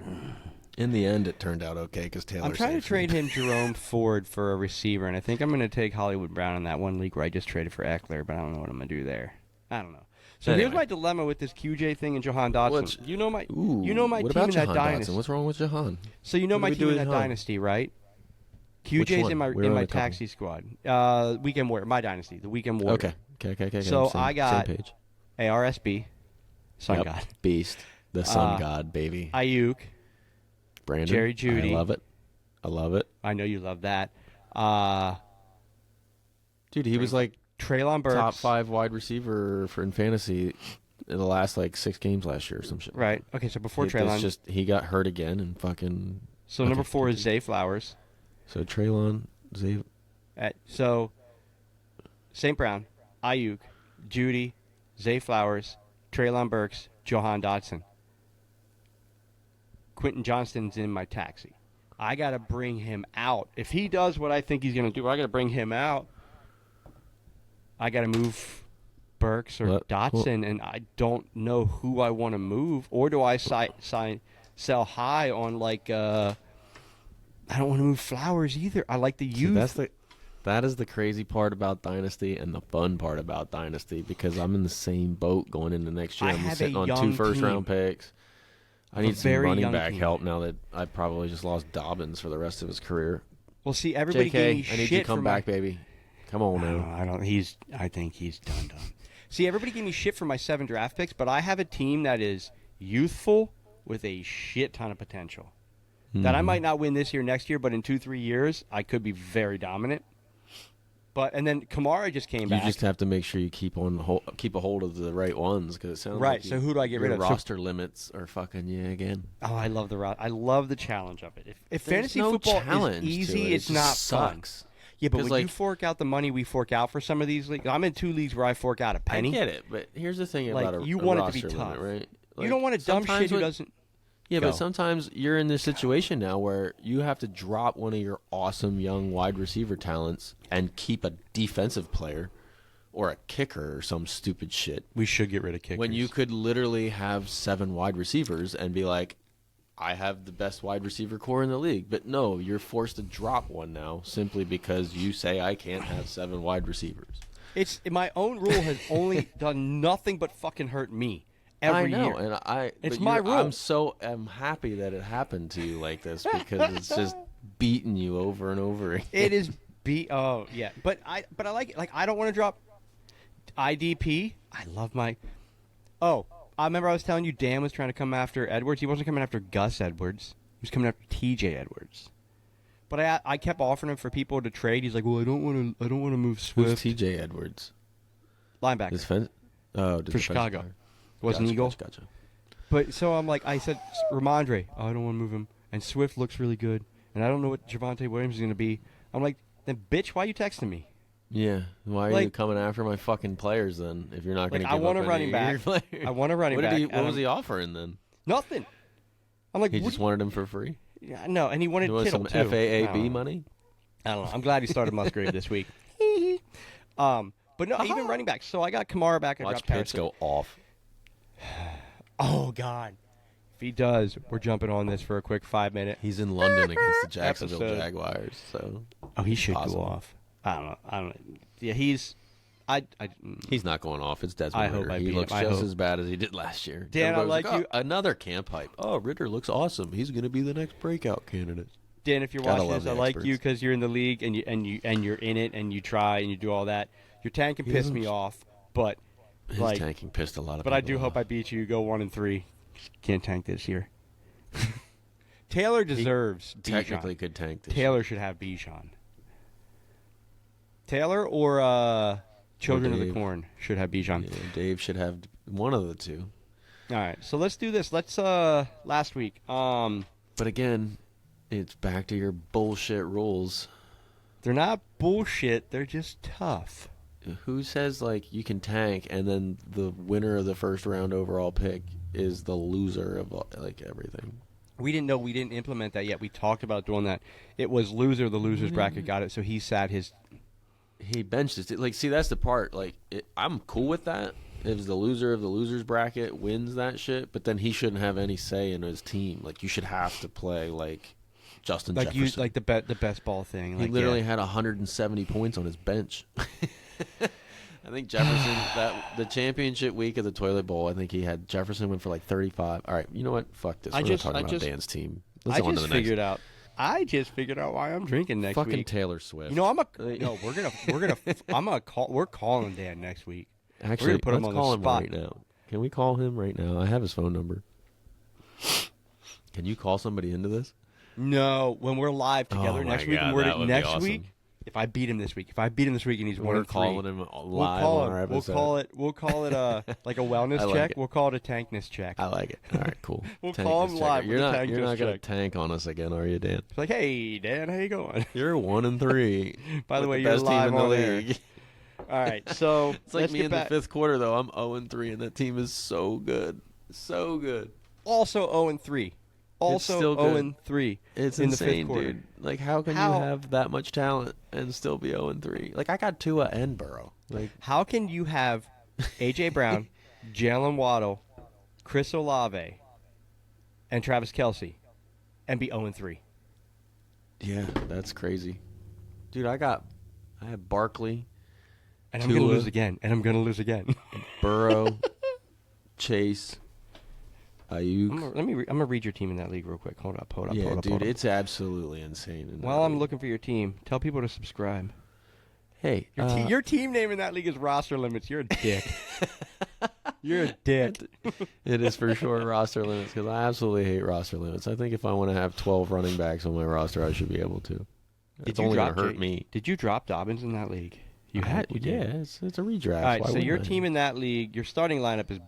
in the end, it turned out okay because Taylor. I'm trying to trade him Jerome Ford for a receiver, and I think I'm going to take Hollywood Brown in that one league where I just traded for Eckler, but I don't know what I'm going to do there. I don't know. So anyway. Here's my dilemma with this QJ thing and Jahan Dotson. You know my team in that dynasty. What's wrong with Jahan? So you know my team in that dynasty, right? QJ's in my taxi squad. Weekend Warrior, my dynasty, the Weekend Warrior. Okay. So I got ARSB, Sun God, Beast, the Sun God, baby. Ayuk, Brandon, Jerry Jeudy. I love it. I know you love that. Dude, he was like Treylon Burks, top 5 wide receiver in fantasy in the last like 6 games last year or some shit. Right. Okay, so before Treylon, he got hurt again and fucking. So number 4 is Zay Flowers. So Treylon, Zay. So St. Brown, Ayuk, Jeudy, Zay Flowers, Treylon Burks, Jahan Dotson. Quentin Johnston's in my taxi. I got to bring him out. If he does what I think he's going to do, I got to bring him out. I got to move Burks or Dotson, and I don't know who I want to move. Or do I sell high on like I don't want to move Flowers either. I like the youth. That is the crazy part about Dynasty and the fun part about Dynasty because I'm in the same boat going into next year. I'm sitting on 2 first-round picks. I need some running back help now that I probably just lost Dobbins for the rest of his career. Well, see, everybody gave me shit. I need you to come back, baby. Come on now. I think he's done. See, everybody gave me shit for my 7 draft picks, but I have a team that is youthful with a shit ton of potential. That I might not win this year, next year, but in 2-3 years, I could be very dominant. And then Kamara just came back. You just have to make sure you keep a hold of the right ones because it sounds right. Like so who do I get rid of? Roster limits are fucking you again. Oh, I love I love the challenge of it. If fantasy football is easy, it's not sucks. Fun. Yeah, but when you fork out the money we fork out for some of these leagues, I'm in 2 leagues where I fork out a penny. I get it, but here's the thing about you want roster it to be tough, limit, right? You don't want a dumb shit who doesn't. Yeah, but sometimes you're in this situation now where you have to drop one of your awesome young wide receiver talents and keep a defensive player or a kicker or some stupid shit. We should get rid of kickers. When you could literally have 7 wide receivers and be like, I have the best wide receiver core in the league. But no, you're forced to drop one now simply because you say I can't have 7 wide receivers. My own rule has only done nothing but fucking hurt me. Every year. And it's my rule. I'm happy that it happened to you like this because it's just beating you over and over again. It is oh yeah, but I like it. Like I don't want to drop IDP. I love my. Oh, I remember I was telling you Dan was trying to come after Edwards. He wasn't coming after Gus Edwards. He was coming after TJ Edwards. But I kept offering him for people to trade. He's like, well, I don't want to move Swift. Who's TJ Edwards? Linebacker. For Chicago. Player. Was an Eagle. Gotcha. But so I'm like, I said, Ramondre, I don't want to move him. And Swift looks really good. And I don't know what Javonte Williams is going to be. I'm like, then bitch, why are you texting me? Yeah. Why are you coming after my fucking players then if you're not going to give I want a running back. I want a running back. What was he offering then? Nothing. I'm like, he just wanted him for free? Yeah, no, and he wanted Kittle some too. FAAB money? I don't know. I'm glad he started Musgrave this week. But no, even running backs. So I got Kamara back. And watch Pitts go off. Oh, God. If he does, we're jumping on this for a quick 5-minute. He's in London against the Jacksonville Jaguars. So he should go off. I don't know. Yeah, he's not going off. It's Desmond Ritter. He looks just as bad as he did last year. Dan, I like you. Another camp hype. Oh, Ritter looks awesome. He's going to be the next breakout candidate. Dan, if you're watching this, I like you because you're in the league and you're in it and you try and you do all that. Your tank can piss me off, but his tanking pissed a lot of people But I do off. hope I beat you. Go 1-3. Can't tank this year. Taylor deserves Bijan. Technically could tank this Taylor year. should have Bijan. Taylor or Children of the Corn should have Bijan. Yeah, Dave should have one of the two. All right, so let's do this. Let's last week. But again, it's back to your bullshit rules. They're not bullshit. They're just tough. Who says like you can tank and then the winner of the first round overall pick is the loser of like everything? We didn't know. We didn't implement that yet. We talked about doing that. It was loser. The loser's bracket got it. So he sat his. He benched it. Like, see, that's the part. Like, I'm cool with that if the loser of the losers bracket wins that shit, but then he shouldn't have any say in his team. Like, you should have to play like Justin Like Jefferson. the best ball thing. He Like, literally had 170 points on his bench. I think Jefferson the championship week of the Toilet Bowl. I think he had Jefferson went for like 35. All right, you know what? Fuck this. We're not talking about Dan's team. Let's go on to the next. I just figured out why I'm drinking next Fucking week. Taylor Swift. You know, we're calling Dan next week. Actually, we're gonna put him on the spot right now. Can we call him right now? I have his phone number. Can you call somebody into this? No, when we're live together next week, awesome. If I beat him this week, and he's 1-3, calling him live on our episode. We'll call it like a wellness check. We'll call it a tankness check. I like it. All right, cool. We'll call him live. You're not gonna tank on us again, are you, Dan? It's like, hey, Dan, how you going? You're 1-3. By the way, you're best live team in the league. All right, so it's like me in the fifth quarter though. I'm 0-3, and that team is so good, so good. Also 0-3. Also 0-3. It's in insane, the fifth quarter. dude. Like, how can you have that much talent and still be 0-3? Like, I got Tua and Burrow. Like, how can you have A.J. Brown, Jalen Waddle, Chris Olave, and Travis Kelce, and be 0-3? Yeah, that's crazy, dude. I have Barkley, and I'm gonna lose again. Burrow, Chase. I'm gonna read your team in that league real quick. Hold up. Yeah, dude, it's absolutely insane. While I'm looking for your team, tell people to subscribe. Hey, your team name in that league is Roster Limits. You're a dick. You're a dick. It is for sure roster limits, because I absolutely hate roster limits. I think if I want to have 12 running backs on my roster, I should be able to. It's only going to hurt me. Did you drop Dobbins in that league? You did. Yeah, it's a redraft. All right, so your team in that league, your starting lineup is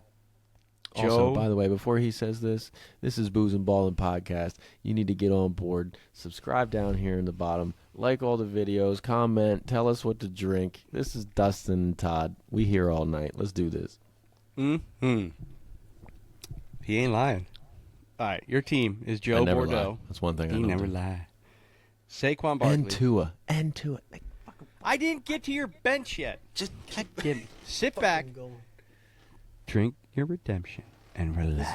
Joe. Also, by the way, before he says this is Booze and Ballin' Podcast. You need to get on board. Subscribe down here in the bottom. Like all the videos. Comment. Tell us what to drink. This is Dustin and Todd. We here all night. Let's do this. He ain't lying. All right, your team is Joe Bordeaux. Lie. That's one thing he I know. Never lie. Saquon Barkley. And Tua. I didn't get to your bench yet. Just sit back. Drink your redemption and relax.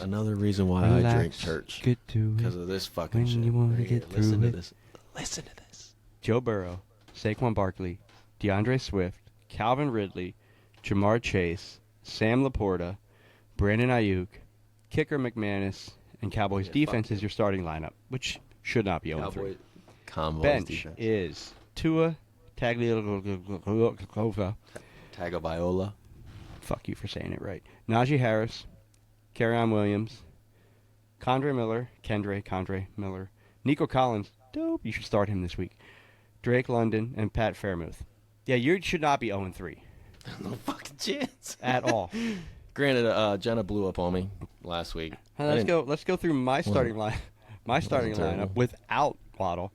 Another reason why I drink church. Get to it. Because of this fucking when shit. You want to get through Listen it. to this. Listen to this. Joe Burrow, Saquon Barkley, DeAndre Swift, Calvin Ridley, Jamar Chase, Sam Laporta, Brandon Ayuk, kicker McManus, and Cowboys defense is your starting lineup, which should not be 0-3. Bench defense is Tua Tagovailoa. Fuck you for saying it right. Najee Harris, Kerryon Williams, Kendre Miller, Nico Collins. Dope. You should start him this week. Drake London and Pat Fairmouth. Yeah, you should not be 0-3. No fucking chance at all. Granted, Jenna blew up on me last week. Let's go through my starting line. My starting lineup without Waddle,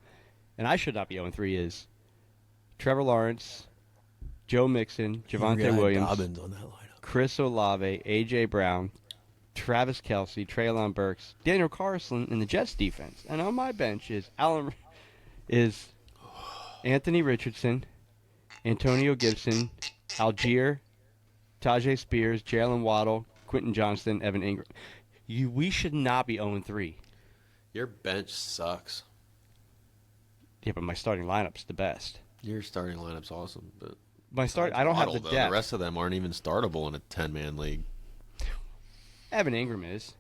and I should not be 0-3. Is Trevor Lawrence, Joe Mixon, Javonte Williams, Dobbins on that lineup. Chris Olave, A.J. Brown, Travis Kelce, Treylon Burks, Daniel Carlson in the Jets defense. And on my bench is Anthony Richardson, Antonio Gibson, Algier, Tajay Spears, Jalen Waddle, Quentin Johnston, Evan Ingram. We should not be 0-3. Your bench sucks. Yeah, but my starting lineup's the best. Your starting lineup's awesome, but I don't have the depth. The rest of them aren't even startable in a 10-man league. Evan Ingram is.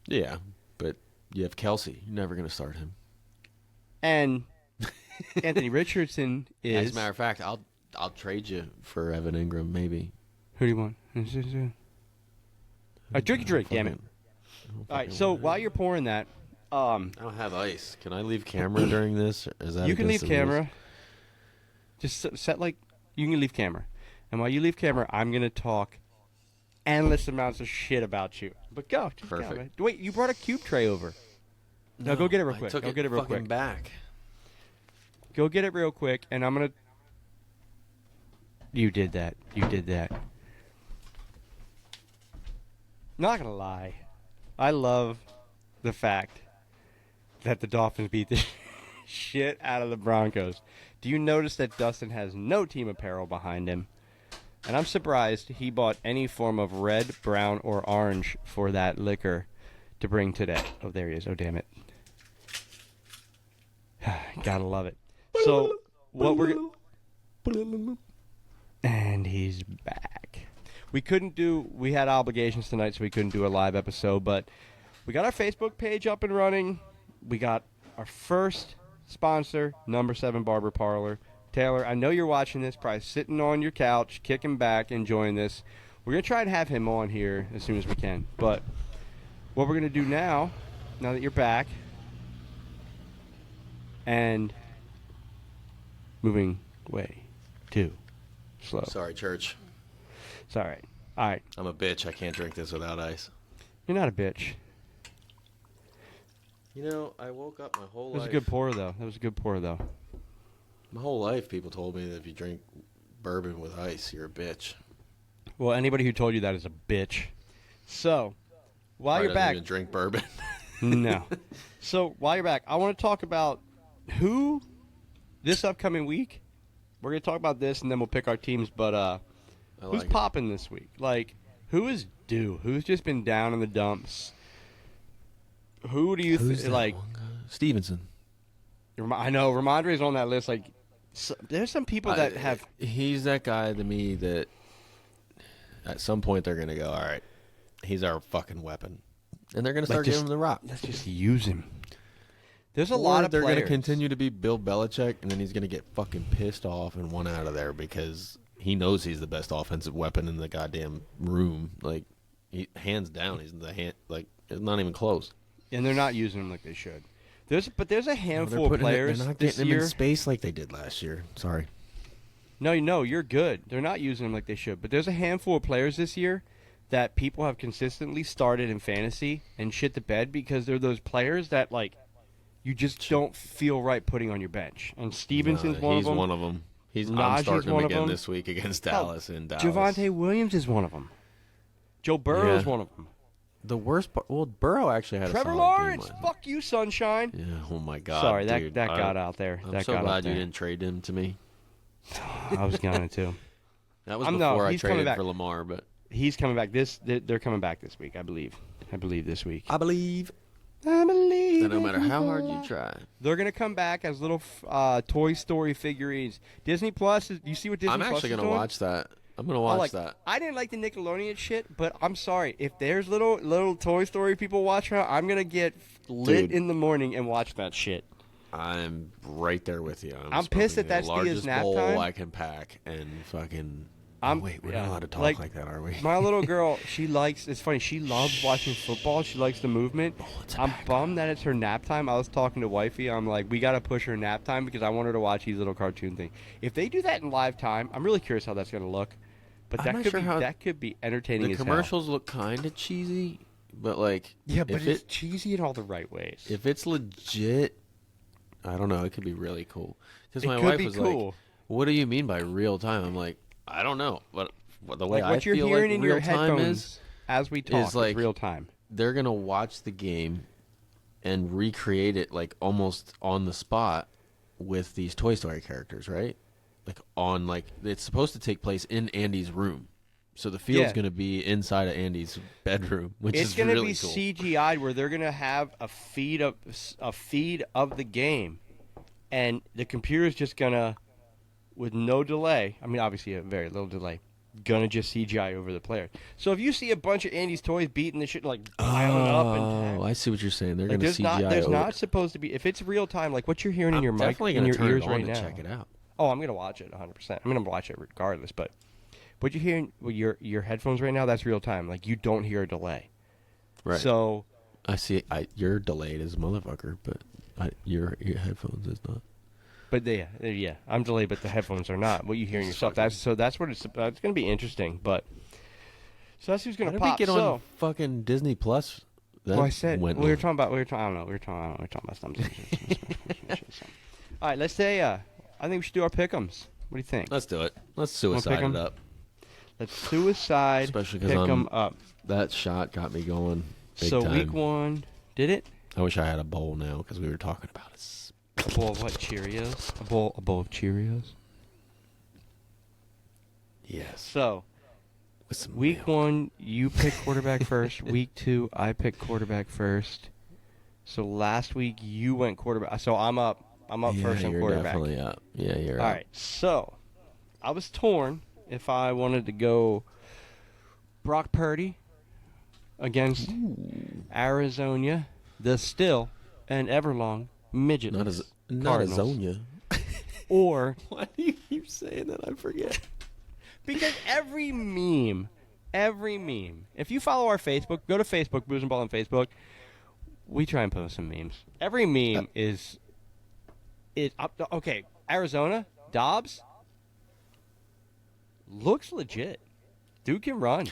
Yeah, but you have Kelce. You're never going to start him. And Anthony Richardson is. As a matter of fact, I'll trade you for Evan Ingram, maybe. Who do you want? Drink, damn it. All right, so while you're pouring that, I don't have ice. Can I leave camera during this? Or is that you can leave camera. Rules? Just set you can leave camera, and while you leave camera, I'm gonna talk endless amounts of shit about you. But go, just perfect. Go. Wait, you brought a cube tray over. No, go get it real quick. Go get it real quick. Back. Go get it real quick, and I'm gonna. You did that. Not gonna lie, I love the fact that the Dolphins beat the shit out of the Broncos. Do you notice that Dustin has no team apparel behind him? And I'm surprised he bought any form of red, brown, or orange for that liquor to bring today. Oh, there he is. Oh, damn it. Gotta love it. So, what we're... And he's back. We had obligations tonight, so we couldn't do a live episode, but we got our Facebook page up and running. We got our first sponsor, Number 7 Barbie Parlor. Taylor, I know you're watching this, probably sitting on your couch, kicking back, enjoying this. We're going to try and have him on here as soon as we can. But what we're going to do now that you're back, and moving way too slow. Sorry, church. It's all right. All right. I'm a bitch. I can't drink this without ice. You're not a bitch. You know, I woke up my whole life. That was a good pour, though. My whole life, people told me that if you drink bourbon with ice, you're a bitch. Well, anybody who told you that is a bitch. So, while you're back, even drink bourbon. No. So while you're back, I want to talk about who this upcoming week. We're gonna talk about this, and then we'll pick our teams. But who's popping this week? Like, who is due? Who's just been down in the dumps? Who do you think? Like Stevenson. I know Ramondre's on that list. Like, there's some people that have. He's that guy to me that at some point they're gonna go, all right, he's our fucking weapon, and they're gonna start giving him the rock. Let's just use him. There's a lot of they're players. going to continue to be Bill Belichick, and then he's going to get fucking pissed off and want out of there because he knows he's the best offensive weapon in the goddamn room. Like, hands down, he's it's not even close. And they're not using him like they should. There's a handful of players they're not this getting year. him in space like they did last year. Sorry. No, you're good. They're not using him like they should. But there's a handful of players this year that people have consistently started in fantasy and shit the bed because they're those players that, like, you just don't feel right putting on your bench. And Stevenson's one of them. He's one of them. I'm starting him again this week against Dallas. In Dallas. Javonte Williams is one of them. Joe Burrow is one of them. The worst part, Burrow actually had Trevor a solid Lawrence, game. fuck you, sunshine. Yeah, oh my God. Sorry, dude, that got out there. I'm so glad you didn't trade him to me. I was going to. That was before I traded for Lamar, but he's coming back. They're coming back this week, I believe. This week. I believe. And no matter how hard you try, they're gonna come back as little Toy Story figurines. Disney Plus. You see what Disney Plus is doing? I'm actually gonna watch that. I'm gonna watch that. I didn't like the Nickelodeon shit, but I'm sorry if there's little Toy Story people watching, I'm gonna get lit in the morning and watch that shit. I'm right there with you. I'm pissed that that's Thea's nap bowl time. I can pack and fucking. Wait, we're not allowed to talk like that, are we? My little girl, it's funny, she loves watching football. She likes the movement. I'm bummed that it's her nap time. I was talking to Wifey. I'm like, we got to push her nap time because I want her to watch these little cartoon things. If they do that in live time, I'm really curious how that's going to look. But that could be entertaining as hell. The commercials look kind of cheesy, but like... Yeah, but it's cheesy in all the right ways. If it's legit, I don't know, it could be really cool. Because my wife was like, what do you mean by real time? I'm like, I don't know, but the way what you're feel hearing like in real your time headphones as we talk is like real time. They're gonna watch the game and recreate it like almost on the spot with these Toy Story characters, right? Like it's supposed to take place in Andy's room, so the field's gonna be inside of Andy's bedroom, which is really cool. It's gonna be CGI'd where they're gonna have a feed of the game, and the computer's just gonna. With no delay, I mean, obviously a very little delay, gonna just CGI over the player. So if you see a bunch of Andy's toys beating the shit, like piling up and I see what you're saying. They're gonna CGI. There's not supposed to be. If it's real time, like what you're hearing in your mic, in your ears right now. Check it out. Oh, I'm gonna watch it 100%. I'm gonna watch it regardless. But what you're hearing with your headphones right now, that's real time. Like you don't hear a delay. Right. So I see. You're delayed as a motherfucker, but your headphones is not. But yeah, I'm delayed, but the headphones are not. What you hearing yourself? That's what it's going to be interesting. But so that's who's going to pop. How did we get on fucking Disney Plus? Well, I said we were talking about. I don't know. We were talking about something. All right, let's say. I think we should do our pick'ems. What do you think? Let's do it. Let's suicide it up. Let's suicide. Especially because pick 'em up. That shot got me going. Big so time. week 1, did it? I wish I had a bowl now because we were talking about it. A bowl of what? Cheerios? A bowl of Cheerios? Yes. So, With some week milk. 1, you pick quarterback first. Week 2, I pick quarterback first. So last week you went quarterback. So I'm up. I'm up first on you're quarterback. definitely up. Yeah, you're All up. right. So I was torn if I wanted to go Brock Purdy against Arizona, the still and everlong midget Not as Cardinals, Zonia. or Why do you keep saying that? I forget. because every meme, if you follow our Facebook, go to Facebook, Booze and Ball on Facebook. We try and post some memes. Every meme is okay. Arizona Dobbs looks legit. Dude can run.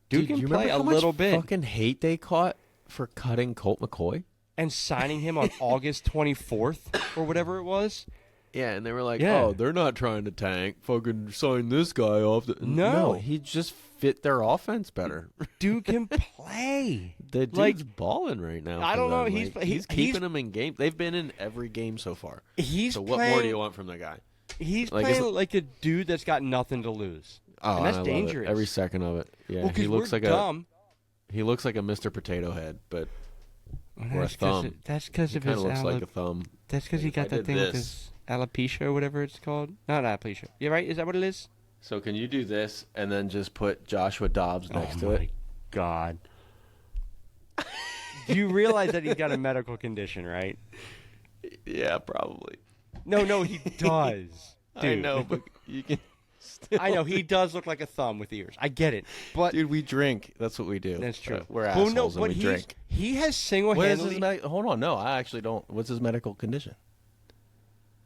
Dude can you play remember a how little much bit. fucking hate they caught for cutting Colt McCoy? And signing him on August 24th or whatever it was. Yeah, and they were like, Yeah. "Oh, they're not trying to tank. Fucking sign this guy off." No. He just fit their offense better. Dude can play. The dude's Like, balling right now. I for don't know, them. he's- Like, he- he's he's- keeping them in game. They've been in every game so far. He's So what playing, more do you want from the guy? He's Like, playing it's- like a dude that's got nothing to lose. Oh, and that's I love it. dangerous. Every second of it. Yeah, Well, 'cause he looks we're like dumb. he looks like a Mr. Potato Head, but or a That's 'cause thumb. That's because He of kind his of looks like a thumb. That's because he If got I that did thing with this- his alopecia or whatever it's called. Not alopecia. You right? Is that what it is? So can you do this and then just put Joshua Dobbs next to it? God. Do you realize that he's got a medical condition, right? Yeah, probably. No, he does. Dude. I know, but you can. Still. I know he does look like a thumb with ears. I get it, but Dude, we drink. That's what we do. that's true. We're Well, assholes no, and but we drink. he has What is single-handedly. his hold on, no, I actually don't. What's his medical condition?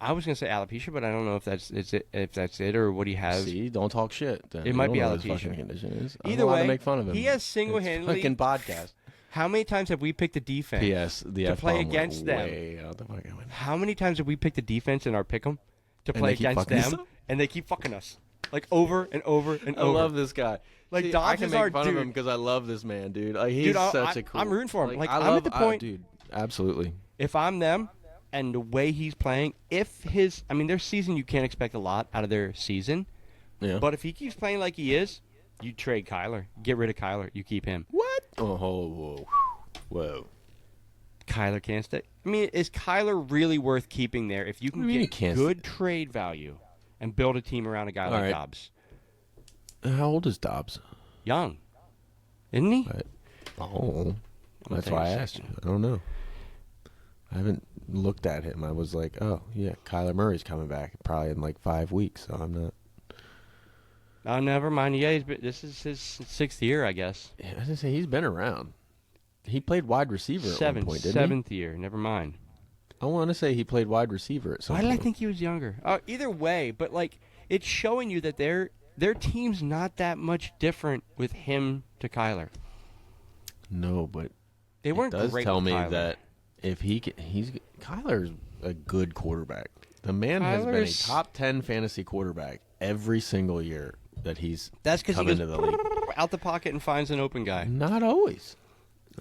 I was gonna say alopecia, but I don't know if that's it or what he has. See, don't talk shit. Then. It You might don't be know what alopecia. his fucking condition is. I'm Either allowed way, to make fun of him. he has It's single-handedly. fucking podcast. How many times have we picked the defense? P.S. The to F play bomb went against them. way out the fucking window. How many times have we picked the defense in our pick'em to And play they keep against fucking us them, up? and they keep fucking us like over and over and I over? love this guy. Like, See, Dobbs I can is make our fun of dude. him because I love this man, dude. Like, he's Dude, such a cool. I'm rooting for him. Like, I I'm love, at the point- dude. Absolutely. If I'm them, and the way he's playing, their season, you can't expect a lot out of their season, Yeah. but if he keeps playing like he is, you trade Kyler, get rid of Kyler, you keep him. What? Oh, whoa. Kyler can't stay. I mean, is Kyler really worth keeping there if you What can do you mean he get can't good trade value and build a team around a guy like right. Dobbs? How old is Dobbs? Young, isn't he? Oh, that's why I asked you. I don't know. I haven't looked at him. I was like, oh yeah, Kyler Murray's coming back probably in like 5 weeks, so I'm not. Oh, never mind. Yeah, this is his 6th year, I guess. Yeah, I was gonna say he's been around. He played wide receiver at one point, didn't Seventh year. Never mind. he? I want to say he played wide receiver at some Why point. did I think he was younger? Either way, but like it's showing you that their team's not that much different with him to Kyler. No, but They weren't it does great tell with me Kyler. that if Kyler's a good quarterback. The man has been a Kyler's- top 10 fantasy quarterback every single year that he's That's because he come goes into the league. out the pocket and finds an open guy. Not always.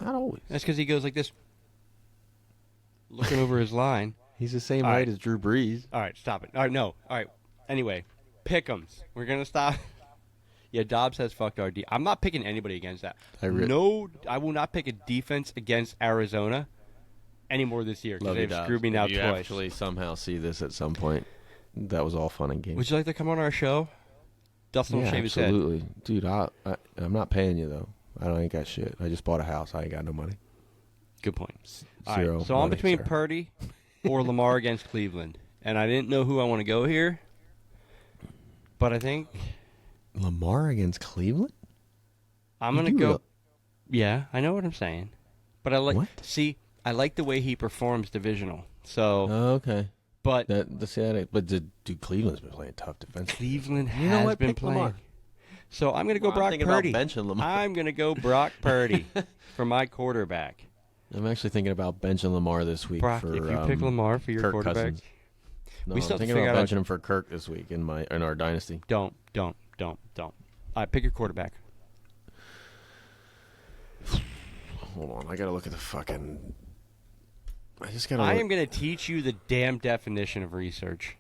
Not always. That's because he goes like this, looking over his line. He's the same All height right. as Drew Brees. All right, stop it. All right, no. All right. Anyway, Pick'ems. We're gonna stop. Yeah, Dobbs has fucked our D. I'm not picking anybody against that. I will not pick a defense against Arizona anymore this year because Love you, they've Dobbs. screwed me now If you twice. actually somehow see this at some point, that was all fun and games. Would you like to come on our show? Dustin will Yeah, shave his head. absolutely. Dude, I'm not paying you, though. Ain't got shit. I just bought a house. I ain't got no money. Good point. All Zero right, so I'm money, between sir. Purdy or Lamar against Cleveland, and I didn't know who I want to go here, but I think Lamar against Cleveland? I'm You gonna do go. look- Yeah, I know what I'm saying, but I like. What? See, I like the way he performs divisional. So, Oh, okay. but But dude, Cleveland's been playing tough defense. Cleveland You know has what? been Pick playing. Lamar. So I'm gonna go Well, I'm Brock thinking about Purdy. benching Lamar. I'm gonna go Brock Purdy for my quarterback. I'm actually thinking about benching Lamar this week. Brock, for, if you pick Lamar for your Kirk quarterback, Cousins. No, We I'm still have to thinking figure about out benching him for Kirk this week in our dynasty. don't. All right, pick your quarterback. Hold on, I gotta look at the fucking. I just gotta. I look. am going to teach you the damn definition of research,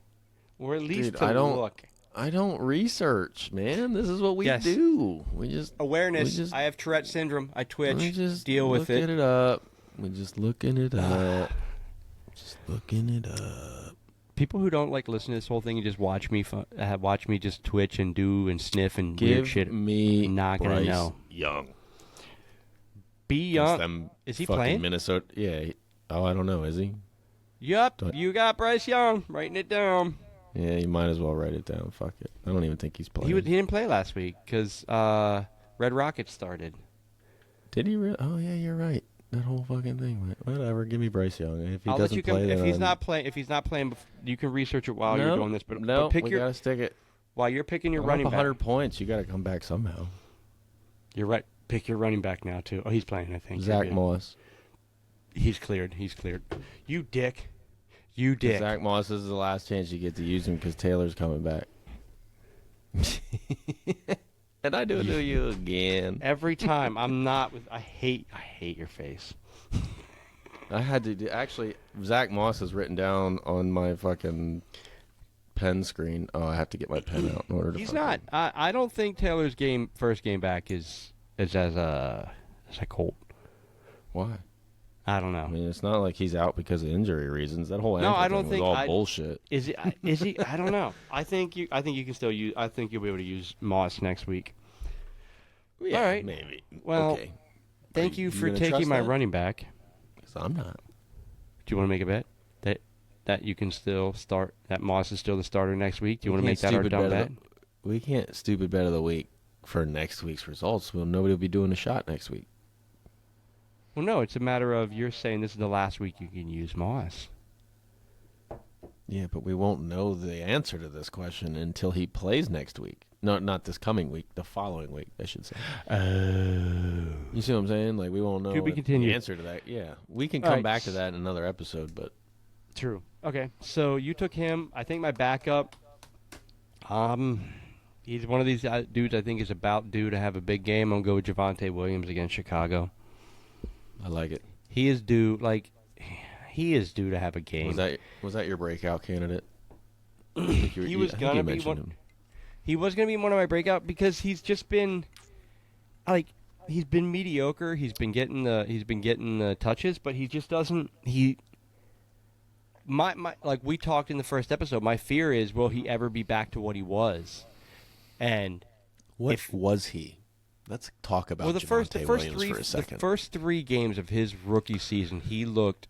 or at least Dude, to I don't- look. I don't research, man. This is what we Yes. do. We just Awareness. We just, I have Tourette syndrome. I twitch. we just Deal with looking it. it up. We're just looking it up. Just looking it up. People who don't like listen to this whole thing and just watch me just twitch and do and sniff and Give weird shit. me Not gonna Bryce know. Young. Be Against young. them Is he fucking playing? Minnesota. Yeah. Oh, I don't know. Is he? Yup. Don't- You got Bryce Young. Writing it down. Yeah, you might as well write it down. Fuck it. I don't even think he's playing. He didn't play last week because Red Rockets started. Did he really? Oh, yeah, you're right. That whole fucking thing. Whatever. Give me Bryce Young. If he I'll doesn't let you play, if then he's I'm- not playing. If he's not playing, you can research it while you're doing this. But pick we your gotta stick it. while you're picking your I'm running up back. 100 points. You gotta come back somehow. You're right. Pick your running back now too. Oh, he's playing. I think Zach Yeah. Moss. He's cleared. He's cleared. You dick. You dick. Zach Moss, this is the last chance you get to use him because Taylor's coming back. And I do it to you again. Every time I'm not with. I hate your face. I had to do, actually. Zach Moss is written down on my fucking pen screen. Oh, I have to get my pen out in order to. He's fucking- not. I don't think Taylor's first game back is as a Colt. Why? I don't I know. mean, it's not like he's out because of injury reasons. That whole No, ankle I don't thing think was all I- bullshit. Is he? Is he? I don't know. I think you can still use. I think you'll be able to use Moss next week. Yeah, all right. maybe. Well, okay. Thank Are you you for gonna taking trust my that? running back. 'Cause I'm not. Do you want to make a bet that you can still start? That Moss is still the starter next week. Do you want to make that our dumb bet? We can't stupid bet of the week for next week's results. Well, nobody will be doing a shot next week. Well, no. It's a matter of you're saying this is the last week you can use Moss. Yeah, but we won't know the answer to this question until he plays next week. No, not this coming week. The following week, I should say. Oh. You see what I'm saying? Like, we won't know To be continued. the answer to that. Yeah. We can All come right. back to that in another episode, but True. Okay. So you took him. I think my backup. He's one of these dudes I think is about due to have a big game. I'm going to go with Javonte Williams against Chicago. I like it. He is due. He is due to have a game. Was that your breakout candidate? I think you- He you- was I think you gonna be mentioned one. him. He was going to be one of my breakout because he's just been he's been mediocre. He's been getting the touches, but he just doesn't my like we talked in the first episode, my fear is will he ever be back to what he was? And What was he? Let's talk about the Javonte first Williams three for a second. the first 3 games of his rookie season, he looked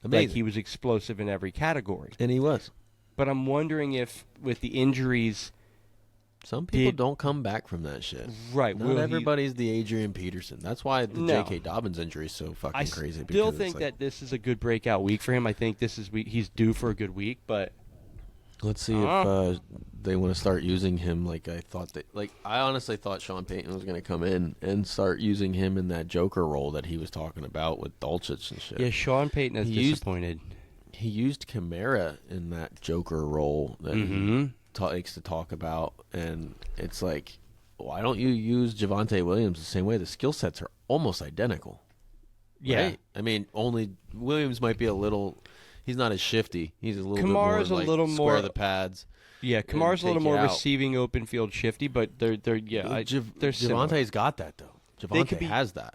Amazing. like he was explosive in every category. And he was. But I'm wondering if with the injuries. Some people don't come back from that shit. Right. Not everybody's the Adrian Peterson. That's why the No. J.K. Dobbins injury is so fucking I crazy. still because think it's like, that this is a good breakout week for him. I think he's due for a good week, but let's see if they want to start using him like I thought that. Like I honestly thought Sean Payton was going to come in and start using him in that Joker role that he was talking about with Dulcich and shit. yeah, Sean Payton has disappointed. He used Kamara in that Joker role that Mm-hmm. he likes to talk about, and it's like, why don't you use Javonte Williams the same way? The skill sets are almost identical. Yeah. Right? I mean, only Williams might be a little. He's not as shifty. He's a little Kamara's bit more a little square more- the pads. Yeah, Kamar's a little take you more out. receiving open field shifty, but they're they're similar. Javonte's got that though. They could Javonte be- has that.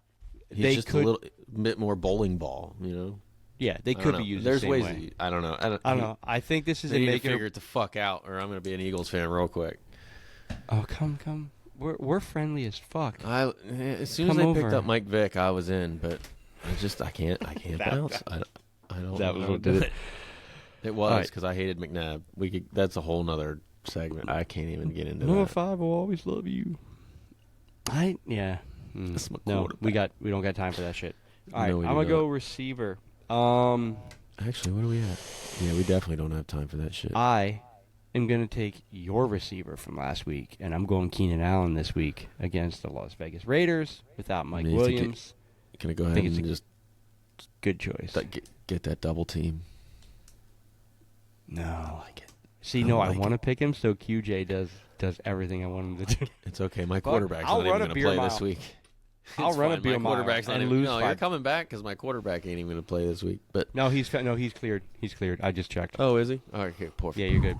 He's they just could- a little bit more bowling ball, you know. Yeah, they I don't could know. be used There's the same ways. way. I don't know. I don't know. I think this is They a need to making. figure it the fuck out, or I'm going to be an Eagles fan real quick. Oh, come. We're friendly as fuck. As soon as Come they picked over. up Mike Vick, I was in, but I can't bounce. I don't. That know was how what to do did it. It All was right. because I hated McNabb. That's a whole nother segment. I can't even get into Number that. 5 will always love you. Yeah. That's my No, quarterback. we don't got time for that shit. All right, No, we I'm do gonna go not. receiver. Actually, what are we at? Yeah, we definitely don't have time for that shit. I am going to take your receiver from last week, and I'm going Keenan Allen this week against the Las Vegas Raiders without Mike Need to get- Williams. Can I go ahead think it's and a- just Good choice. get that double team? No. I like it. See, I no, I like want to pick him, so QJ does everything I want him to do. It's okay. My But quarterback's I'll not even run a going to beer play mile. this week. I'll run a fine. beer My quarterback's mile not and even, lose no, 5. you're coming back because my quarterback ain't even going to play this week. But No, he's cleared. He's cleared. I just checked. oh, is he? Oh, okay, poor. Yeah, you're good.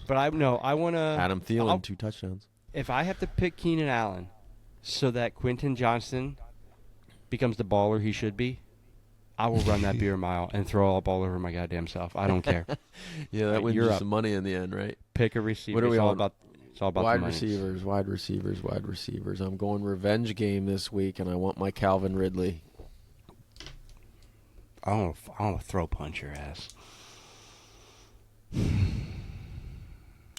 But I want to. Adam Thielen, 2 touchdowns. If I have to pick Keenan Allen so that Quentin Johnston becomes the baller he should be, I will run that beer mile and throw all ball over my goddamn self. I don't care. Yeah, that wins you're you up. some money in the end, right? Pick a receiver. What are we it's all on? about. It's all about Wide the money. wide receivers. I'm going revenge game this week, and I want my Calvin Ridley. I want to throw punch your ass.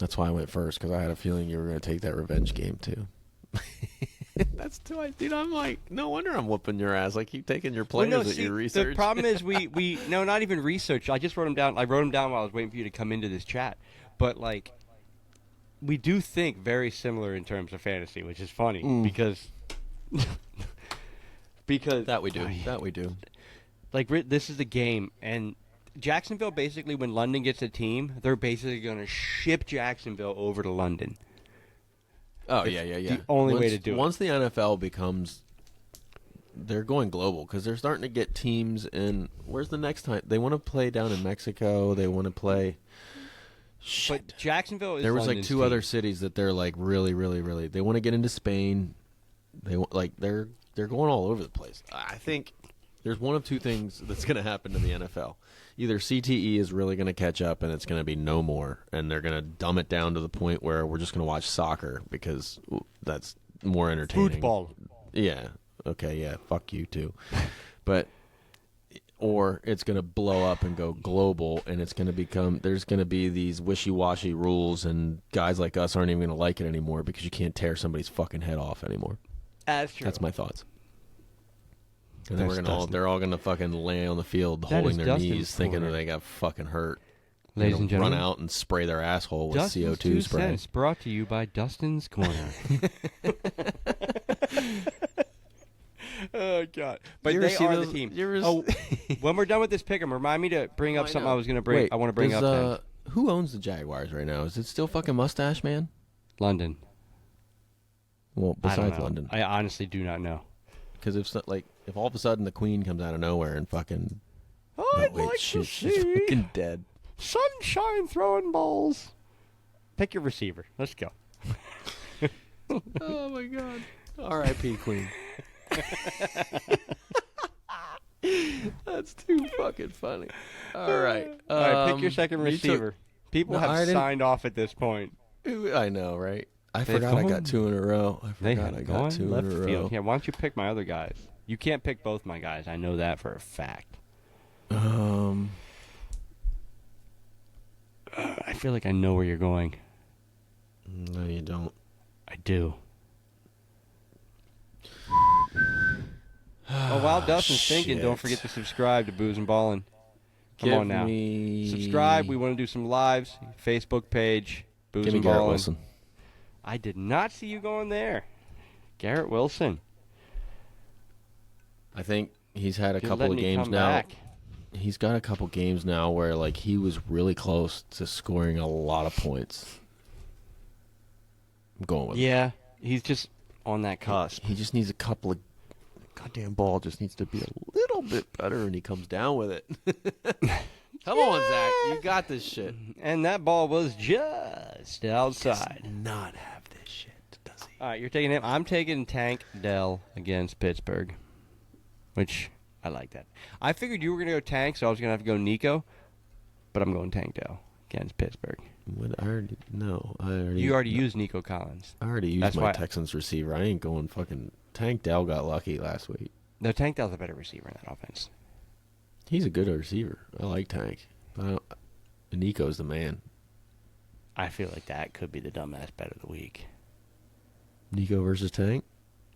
That's why I went first, because I had a feeling you were going to take that revenge game too. That's too, dude. I'm like, no wonder I'm whooping your ass. I keep taking your players that you research. The problem is we no, not even research. I just wrote them down. I wrote them down while I was waiting for you to come into this chat. But like, we do think very similar in terms of fantasy, which is funny because that we do. Like this is the game, and Jacksonville basically, when London gets a team, they're basically going to ship Jacksonville over to London. Oh, It's yeah. the only way to do it. Once the NFL becomes, they're going global because they're starting to get teams in. Where's the next time? They want to play down in Mexico. They want to play. Shit. But Jacksonville is There was like London's 2 team. other cities that they're like really. They want to get into Spain. They want they're going all over the place. I think there's one of 2 things that's going to happen to the NFL. Either CTE is really going to catch up and it's going to be no more, and they're going to dumb it down to the point where we're just going to watch soccer because that's more entertaining. Football. Yeah. Okay. Yeah. Fuck you too. But or it's going to blow up and go global, and it's going to become there's going to be these wishy-washy rules, and guys like us aren't even going to like it anymore because you can't tear somebody's fucking head off anymore. That's true. That's my thoughts. And then That's they're all gonna fucking lay on the field That holding is their Dustin's knees, thinking corner. that they got fucking hurt. Ladies They'll and gentlemen, run out and spray their asshole with Dustin's CO2 2 spray. cents brought to you by Dustin's Corner. Oh God! But You ever they see are those- the team. you ever Oh, when we're done with this Pickem, remind me to bring up something I was going to bring. Wait, I want to bring does, up who owns the Jaguars right now? Is it still fucking Mustache Man? London. Well, I don't besides know. London, I honestly do not know. because if all of a sudden the Queen comes out of nowhere and fucking she's fucking dead. sunshine throwing balls. Pick your receiver. Let's go. Oh my God! R.I.P. Queen. That's too fucking funny. All right. All right, pick your second you took- receiver. People No, I have didn't- signed off at this point. I know, right? I They've forgot I gone. got 2 in a row. They I have got gone 2 left in a field. row. Yeah, why don't you pick my other guys? You can't pick both my guys. I know that for a fact. I feel like I know where you're going. No, you don't. I do. Oh, while Dustin's thinking, don't shit. forget to subscribe to Booze and Ballin'. Come Give on now. me- Subscribe. We want to do some lives. Facebook page, Booze Give me and Garrett Ballin'. Wilson. I did not see you going there. Garrett Wilson. I think he's had a You're couple letting of me games come now. back. He's got a couple games now where like he was really close to scoring a lot of points. I'm going with it. Yeah, he's just on that cusp. He just needs a couple of goddamn ball just needs to be a little bit better, and he comes down with it. Come on, Zach, you got this shit. And that ball was just outside. Does not have this shit, does he? All right, you're taking him. I'm taking Tank Dell against Pittsburgh, which I like that. I figured you were going to go Tank, so I was going to have to go Nico, but I'm going Tank Dell against Pittsburgh. What, I already no. I already You already used Nico Collins. I already used That's my why- Texans receiver. I ain't going fucking. Tank Dell got lucky last week. No, Tank Dell's a better receiver in that offense. He's a good receiver. I like Tank. But Nico's the man. I feel like that could be the dumbass bet of the week. Nico versus Tank.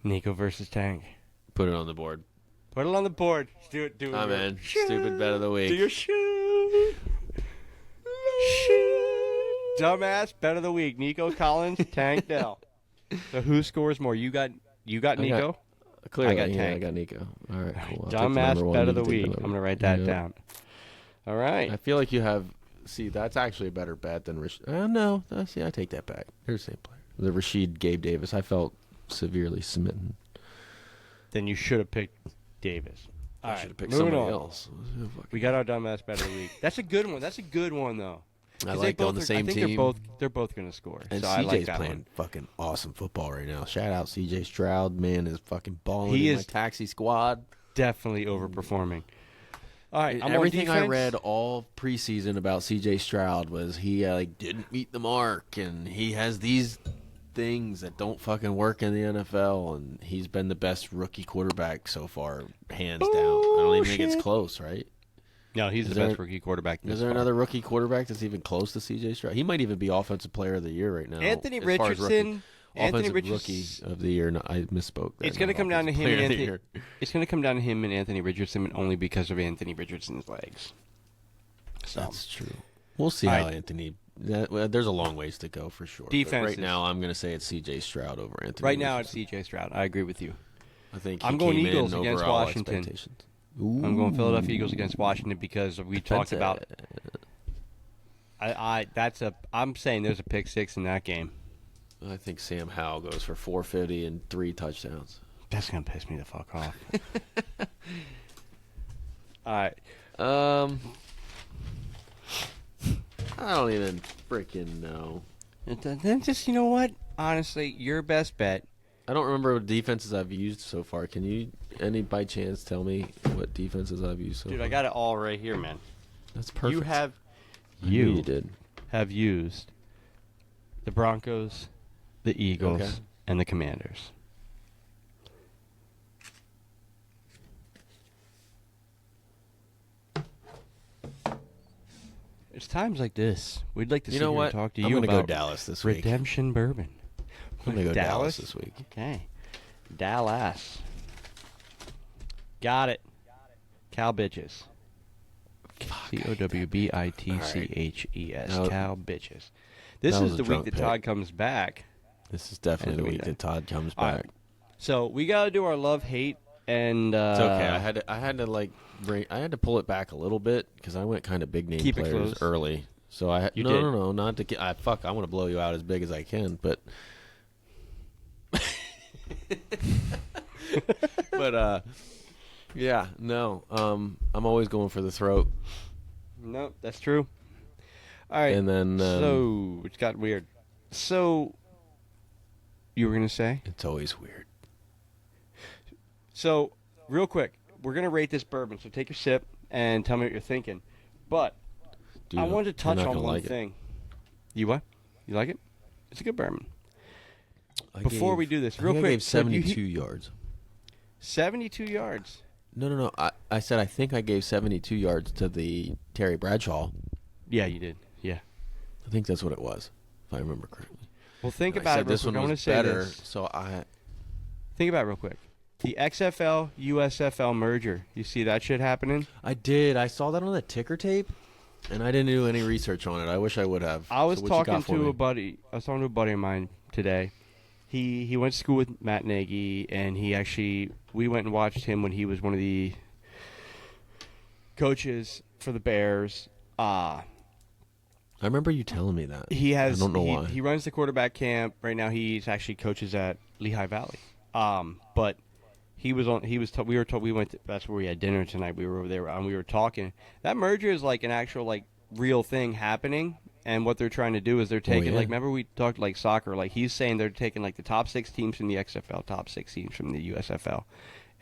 Nico versus Tank. Put it on the board. Put it on the board. Do it. Do it. I'm in. Stupid bet of the week. Do your shoot. Shoot. Dumbass bet of the week. Nico Collins, Tank Dell. So who scores more? You got Nico? Clearly, I got yeah, Tank. I got Nico. All right, cool. I'll take the Dumbass number one, bet you of the take week. number- I'm gonna write that Yeah. down. All right. I feel like you have. See, that's actually a better bet than Rashid. No, see, I take that back. They're the same player. The Rashid Gabe Davis. I felt severely smitten. then you should have picked Davis. All I right, should have picked moving somebody on. else. We got our dumbass bet of the week. That's a good one. That's a good one, though. I 'Cause like they on both the are- same I think team. they're both going to score. And so CJ's I like that playing one. fucking awesome football right now. Shout out CJ Stroud, man, is fucking balling He in is my taxi squad. Definitely overperforming. All right, I'm Everything on I defense. read all preseason about CJ Stroud was he didn't meet the mark, and he has these things that don't fucking work in the NFL, and he's been the best rookie quarterback so far, hands down. I don't even think it's Bullshit. close, right? No, he's Is the there- best rookie quarterback. Is there another rookie quarterback that's even close to CJ Stroud? He might even be Offensive Player of the Year right now. Anthony as far as rookie. Richardson? Anthony Offensive Richardson. Rookie of the Year. No, I misspoke. It's going to come down to him and Anthony. Year. It's going to come down to him and Anthony Richardson only because of Anthony Richardson's legs. So That's true. We'll see All how right. Anthony. There's a long ways to go for sure. But Defense right is- now, I'm going to say it's C.J. Stroud over Anthony. right now it's Richardson. C.J. Stroud. I agree with you. I think I'm he going came Eagles in against over all Washington. expectations. I'm going Philadelphia Eagles against Washington because we talked about. I'm saying there's a pick six in that game. I think Sam Howell goes for 450 and 3 touchdowns. That's gonna piss me the fuck off. All right. I don't even freaking know. Then just you know what? Honestly, your best bet. I don't remember what defenses I've used so far. Can you, any by chance, tell me what defenses I've used so Dude, far? I got it all right here, man. That's perfect. You You did. have used the Broncos, the Eagles, Okay. and the Commanders. It's times like this. We'd like to You sit know here what? and talk to I'm you gonna go about Dallas this week. Redemption Bourbon. I'm gonna go Dallas this week. Okay. Dallas. Got it. Cow bitches. COWBITCHES. Now- Cow bitches. This That is was a the week drunk that pick. Todd comes back. This is definitely And the we week did. that Todd comes All back. right. So we gotta do our love hate and It's okay. I had to like I had to pull it back a little bit because I went kind of big name Keep it players close. early. So I You no did. no no not to get I want to blow you out as big as I can, but but yeah no I'm always going for the throat, nope, that's true. All right. and then so it's got weird. So you were gonna say? it's always weird. So real quick, we're gonna rate this bourbon. So take your sip and tell me what you're thinking. But Dude, I wanted to you're touch not on gonna one like it. thing. You what? You like it? It's a good bourbon. I Before gave- we do this, I real think quick, I gave so you- 72 yards. 72 yards. No. I said I think I gave 72 yards to the Terry Bradshaw. Yeah, you did. Yeah. I think that's what it was, if I remember correctly. Well, think And I about said it real this quick. one I want to was say better, this. so I Think about it real quick. The XFL USFL merger. You see that shit happening? did. I saw that on the ticker tape, and I didn't do any research on it. I wish I would have. I was So what you talking got for to me? a buddy. I was talking to a buddy of mine today. He went to school with Matt Nagy, and we went and watched him when he was one of the coaches for the Bears. I remember you telling me that. He has. I don't know why. He runs the quarterback camp right now. He's actually coaches at Lehigh Valley. But he was on. He was. We were told we went. That's where we had dinner tonight. We were over there and we were talking. That merger is like an actual like real thing happening. And what they're trying to do is they're taking yeah. like remember we talked like soccer. Like he's saying they're taking like the top 6 teams from the XFL, top 6 teams from the USFL,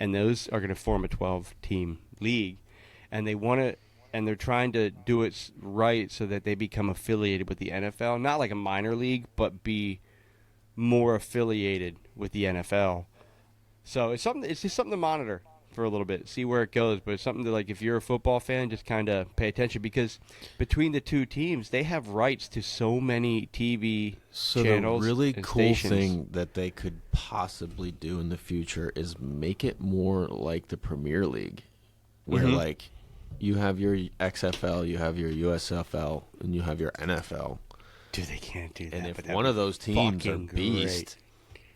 and those are going to form a 12-team league. And they want to. And they're trying to do it right so that they become affiliated with the NFL. Not like a minor league, but be more affiliated with the NFL. So it's something. It's just something to monitor for a little bit, see where it goes. But it's something to like if you're a football fan, just kind of pay attention because between the two teams, they have rights to so many TV So channels. the really and cool stations. thing that they could possibly do in the future is make it more like the Premier League, where Mhm. like you have your XFL, you have your USFL, and you have your NFL. Dude, they can't do that. And but if that one would of those teams are fucking beast,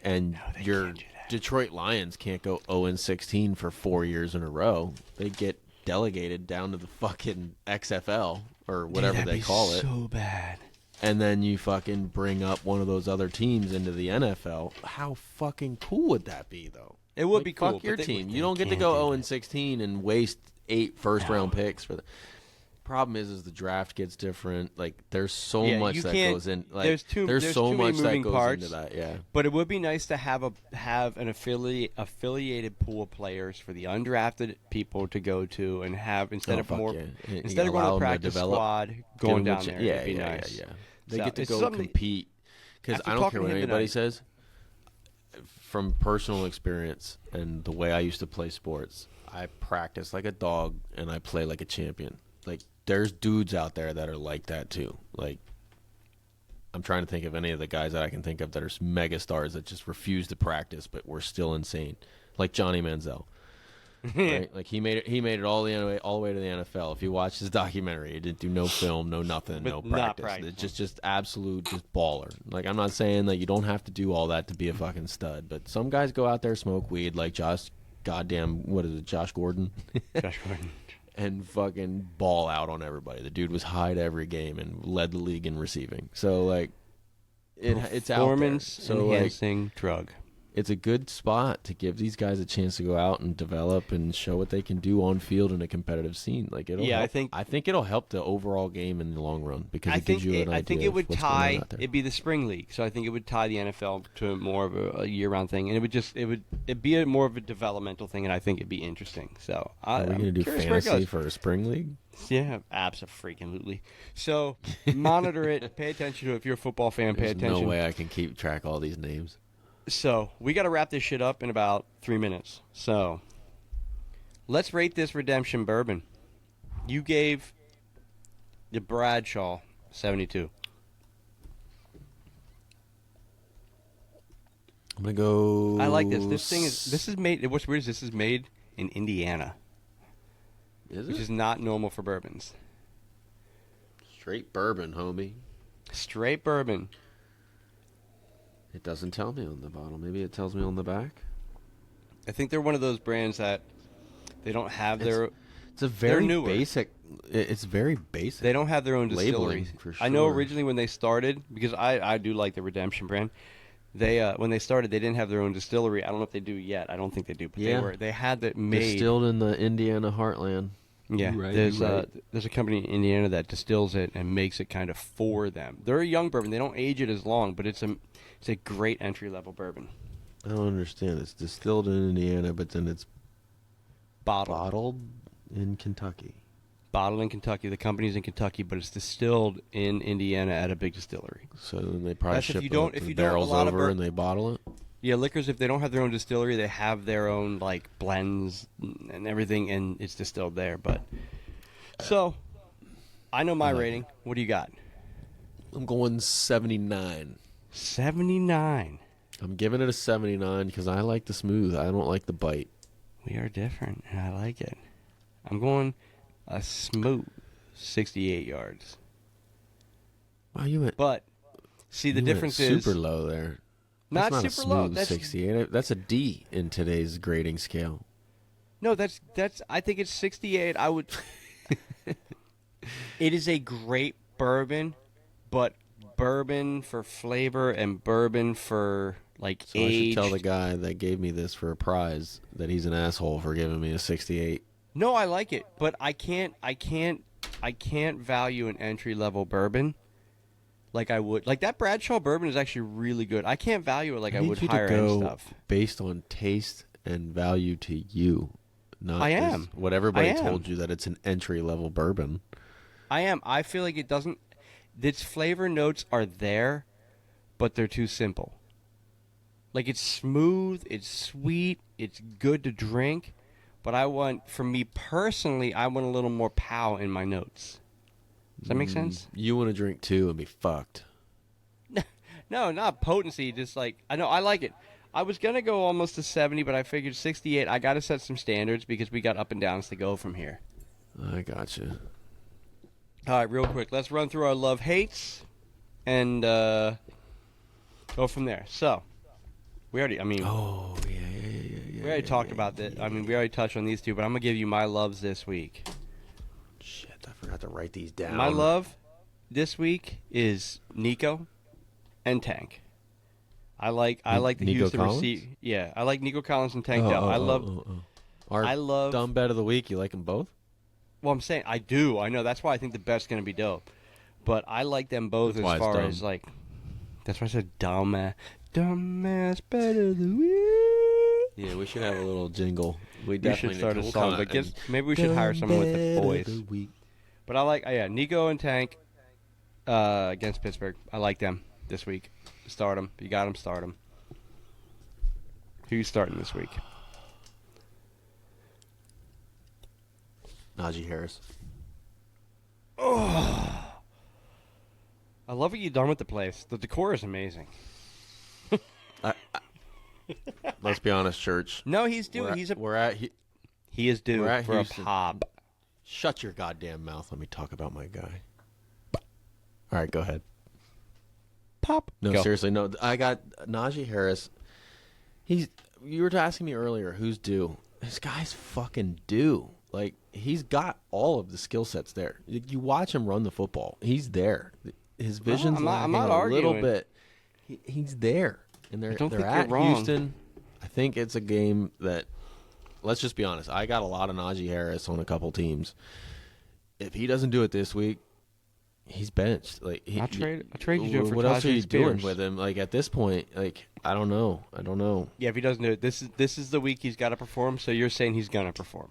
and No, they your can't do that. Detroit Lions can't go 0-16 for 4 years in a row, they get delegated down to the fucking XFL or whatever Dude, that'd they be call it. So bad. And then you fucking bring up one of those other teams into the NFL. How fucking cool would that be, though? It would be cool. Fuck your but team. they You don't get to can't go do 0-16 and waste 8 first-round picks for the. Problem is the draft gets different. Like there's so Yeah, much you that can't- goes in. Like there's so too many much that moving goes parts. into that. Yeah. But it would be nice to have an affiliated pool of players for the undrafted people to go to and have instead of fuck more yeah. You instead of allow going to them practice develop, squad give going them down a there. Yeah, It'd be yeah, nice. yeah. They So get to it's go something- compete. Because After I don't talking care to what him anybody tonight- says. From personal experience and the way I used to play sports, I practice like a dog and I play like a champion. Like there's dudes out there that are like that too. Like I'm trying to think of any of the guys that I can think of that are mega stars that just refuse to practice but were still insane. Like Johnny Manziel. Right? Like he made it all the way to the NFL. If you watch his documentary, he didn't do no film, no nothing, But no not practice. It's practice. just absolute just baller. Like I'm not saying that you don't have to do all that to be a fucking stud, but some guys go out there smoke weed like Josh Gordon Josh Gordon. and fucking ball out on everybody. The dude was high to every game and led the league in receiving. So like it's out there. Performance So like enhancing drug. it's a good spot to give these guys a chance to go out and develop and show what they can do on field in a competitive scene. Like it'll Yeah, help. I think it'll help the overall game in the long run because it gives you an idea. I think it would of what's going on tie. out there. It'd be the spring league, so I think it would tie the NFL to more of a year-round thing, and it'd be more of a developmental thing, and I think it'd be interesting. So Are we going to do fantasy for a spring league? Yeah, absolutely. So monitor it. Pay attention to it. If you're a football fan, pay There's attention. no way I can keep track of all these names. So we got to wrap this shit up in about 3 minutes. So let's rate this Redemption Bourbon. You gave the Bradshaw 72. I'm going to go. I like this. This is made. What's weird is this is made in Indiana, Is which it? is not normal for bourbons. Straight bourbon, homie. Straight bourbon. It doesn't tell me on the bottle. Maybe it tells me on the back. I think they're one of those brands that they don't have their. It's a very newer. basic. It's very basic. They don't have their own Labeling, distillery. for I know sure. originally when they started, because I do like the Redemption brand. They when they started, they didn't have their own distillery. I don't know if they do yet. I don't think they do, but Yeah. they had that made. Distilled in the Indiana heartland. Yeah, You're right, there's you're right. there's a company in Indiana that distills it and makes it kind of for them. They're a young bourbon. They don't age it as long, but it's a great entry level bourbon. I don't understand. It's distilled in Indiana, but then it's bottled in Kentucky. Bottled in Kentucky. The company's in Kentucky, but it's distilled in Indiana at a big distillery. So then they probably That's if ship you it don't- up if the you don't, a barrels lot of over bur- and they bottle it. Yeah, liquors, if they don't have their own distillery, they have their own like blends and everything, and it's distilled there. But so, I know my rating. What do you got? I'm going 79. 79. I'm giving it a 79 because I like the smooth. I don't like the bite. We are different, and I like it. I'm going a smooth 68 yards. Wow, you went. But see, the you went difference is super low there. not That's not super a low. smooth That's 68. That's a D in today's grading scale. no, that's. I think it's 68. I would. It is a great bourbon, but bourbon for flavor and bourbon for like So I should age. tell the guy that gave me this for a prize that he's an asshole for giving me a 68. No, I like it, but I can't value an entry level bourbon like I would. Like that Bradshaw bourbon is actually really good. I can't value it like I need would you to higher end go stuff. based on taste and value to you. Not I just am. what everybody I am. told you that it's an entry level bourbon. I am. I feel like it doesn't. Its flavor notes are there, but they're too simple. Like it's smooth, it's sweet, it's good to drink, but for me personally, I want a little more pow in my notes. Does that make sense? You want to drink two and be fucked. No, not potency. Just like I know, I like it. I was gonna go almost to 70, but I figured 68. I got to set some standards because we got up and downs to go from here. I gotcha. All right, real quick, let's run through our love hates and go from there. So, we already. I mean, Oh yeah. we already talked about that. I mean, we already touched on these two, but I'm gonna give you my loves this week. Shit, I forgot to write these down. My love this week is Nico and Tank. I like the Nico Houston Collins? receiver. Yeah, I like Nico Collins and Tank Dell. Our I love. dumb bet of the week. You like them both? Well, I'm saying I do. I know that's why I think the bet's going to be dope. But I like them both That's why as it's far dumb. as like. That's why I said dumbass bet of the week. Yeah, we should have a little jingle. We We definitely should start a we'll song, come but out and- maybe we should hire someone with a Dumb bet voice. of the week. But I like, Nico and Tank against Pittsburgh. I like them this week. Start them. You got them, start them. Who you starting this week? Najee Harris. I love what you've done with the place. The decor is amazing. Let's be honest, Church. No, he's due. He is due we're at for Houston. a pop. Shut your goddamn mouth. Let me talk about my guy. All right, go ahead. Pop. No, Go. seriously, no. I got Najee Harris. You were asking me earlier who's due. This guy's fucking due. Like, he's got all of the skill sets there. You watch him run the football. He's there. His vision's I'm lagging not a arguing. little bit. He's there. And they're don't think at you're wrong. Houston. I think it's a game that, let's just be honest, I got a lot of Najee Harris on a couple teams. If he doesn't do it this week, he's benched. Like, I'll trade you to him for what else are Tajay you doing Spears. with him? Like, at this point, like, I don't know. Yeah, if he doesn't do it, this is the week he's got to perform. So you're saying he's gonna perform?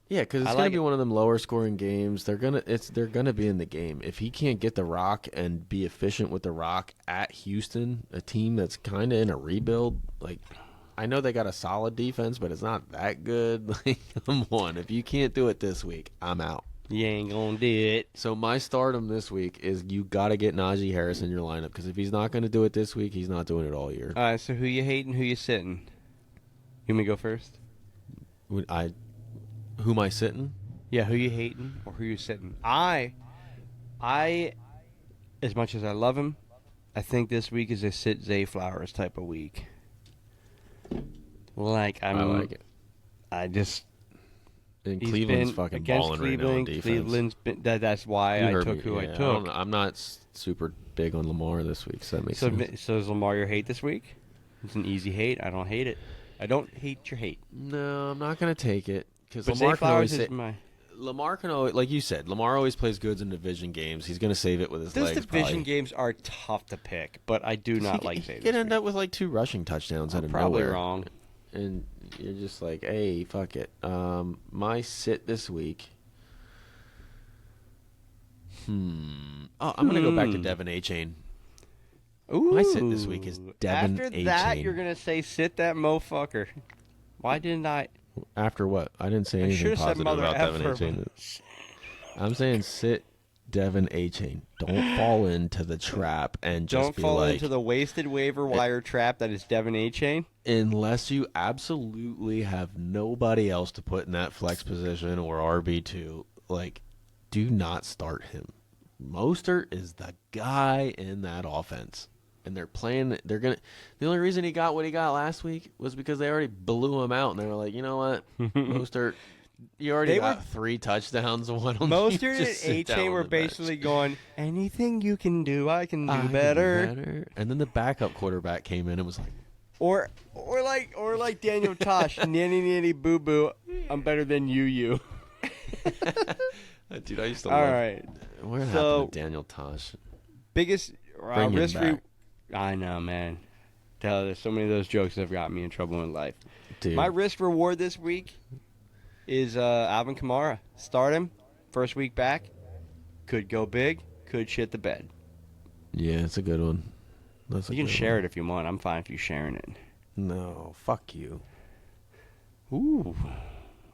Yeah, because it's I gonna like be it. one of them lower scoring games. They're gonna be in the game. If he can't get the rock and be efficient with the rock at Houston, a team that's kind of in a rebuild, like, I know they got a solid defense, but it's not that good. Like, come on, if you can't do it this week, I'm out. You ain't gonna do it. So my stardom this week is you got to get Najee Harris in your lineup, because if he's not going to do it this week, he's not doing it all year. All right. So who you hating? Who you sitting? You want me to go first? Who am I sitting? Yeah, who you hating or who you sitting? I, as much as I love him, I think this week is a sit Zay Flowers type of week. Like I like it. I just And he's Cleveland's been fucking against balling right now on Cleveland. defense. Cleveland's been that's why You I heard took me. who I Yeah, took. I'm not super big on Lamar this week, so that makes sense. So is Lamar your hate this week? It's an easy hate. I don't hate it. I don't hate your hate. No, I'm not going to take it, because But Lamar Zay can always Flowers say, is my. Lamar can always, like you said, Lamar always plays goods in division games. He's going to save it with his Those legs. division probably. games are tough to pick, but I do not like Zay. He could end up with like 2 rushing touchdowns out of Probably nowhere. wrong. And you're just like, hey, fuck it. My sit this week. Oh, I'm gonna go back to Devin A-Chain. Ooh. My sit this week is Devin After that, A-Chain. you're gonna say sit that mofucker. Why didn't I? After what? I didn't say I anything should've said positive mother about Devin effer. A-Chain. I'm saying sit Devin A-Chain. Don't fall into the trap and just Don't be fall like, into the wasted waiver wire trap that is Devin A-Chain. unless you absolutely have nobody else to put in that flex position or RB2, like, do not start him. Mostert is the guy in that offense. And the only reason he got what he got last week was because they already blew him out, and they were like, you know what, Mostert, you already got 3 touchdowns. Why don't you Mostert just and sit down A-Chain on were the bench? basically going, anything you can do, I can do I can better. And then the backup quarterback came in and was like, Or like Daniel Tosh, nanny nanny boo boo, I'm better than you. dude, I used to All love right. What happened So- to Daniel Tosh? Biggest Bring him risk back. I know, man. There's so many of those jokes that have got me in trouble in life. Dude. My risk reward this week is Alvin Kamara. Start him. First week back. Could go big. Could shit the bed. Yeah, it's a good one. That's a You can good share one. it if you want. I'm fine if you sharing it. No, fuck you. Ooh.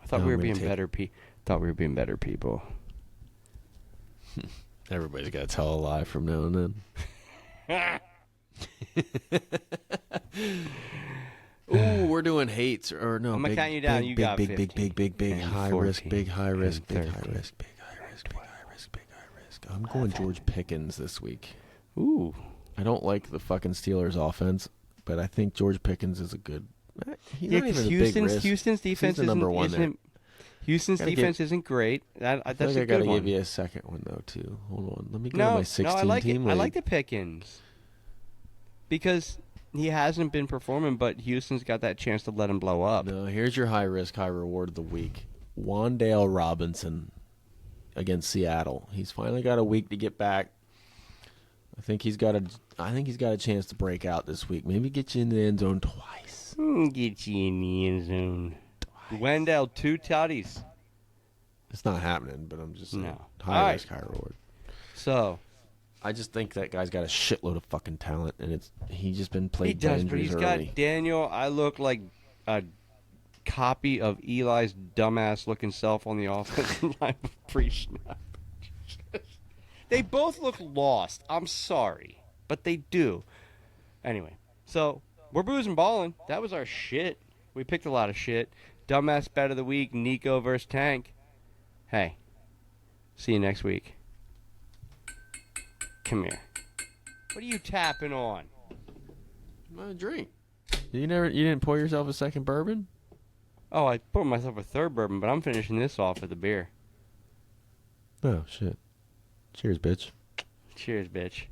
I thought No, we I'm were gonna being take- better thought we were being better people. Everybody's got to tell a lie from now and then. Ooh, we're doing hates or no? I'm gonna big, count you down. Big, You big, got big, big, 15, big, big, and high 14, risk, big high risk, and big high 13. risk, big high risk, big high risk, big high risk. I'm going George Pickens this week. Ooh. I don't like the fucking Steelers offense, but I think George Pickens is a good. He's Yeah, not even because a big risk. Houston's defense the number one there. Houston's Gotta defense isn't great. I That's feel like a I gotta good one. give you a second one though too. Hold on, let me go to No, my 16 I like team it. I league. like the Pickens because he hasn't been performing, but Houston's got that chance to let him blow up. No, here's your high risk, high reward of the week. Wandale Robinson against Seattle. He's finally got a week to get back. I think he's got a chance to break out this week. Maybe get you in the end zone twice. Get you in the end zone. Wendell, 2 tutties. It's not happening, but I'm just saying. No. High risk, high reward. So I just think that guy's got a shitload of fucking talent, and he's just been played he does, but injuries he's early. got Daniel. I look like a copy of Eli's dumbass looking self on the offensive line pre-snap. They both look lost. I'm sorry, but they do. Anyway, so we're boozing balling. That was our shit. We picked a lot of shit. Dumbass bet of the week, Nico versus Tank. Hey, see you next week. Come here. What are you tapping on? My drink. You didn't pour yourself a second bourbon? Oh, I poured myself a third bourbon, but I'm finishing this off with a beer. Oh shit. Cheers, bitch. Cheers, bitch.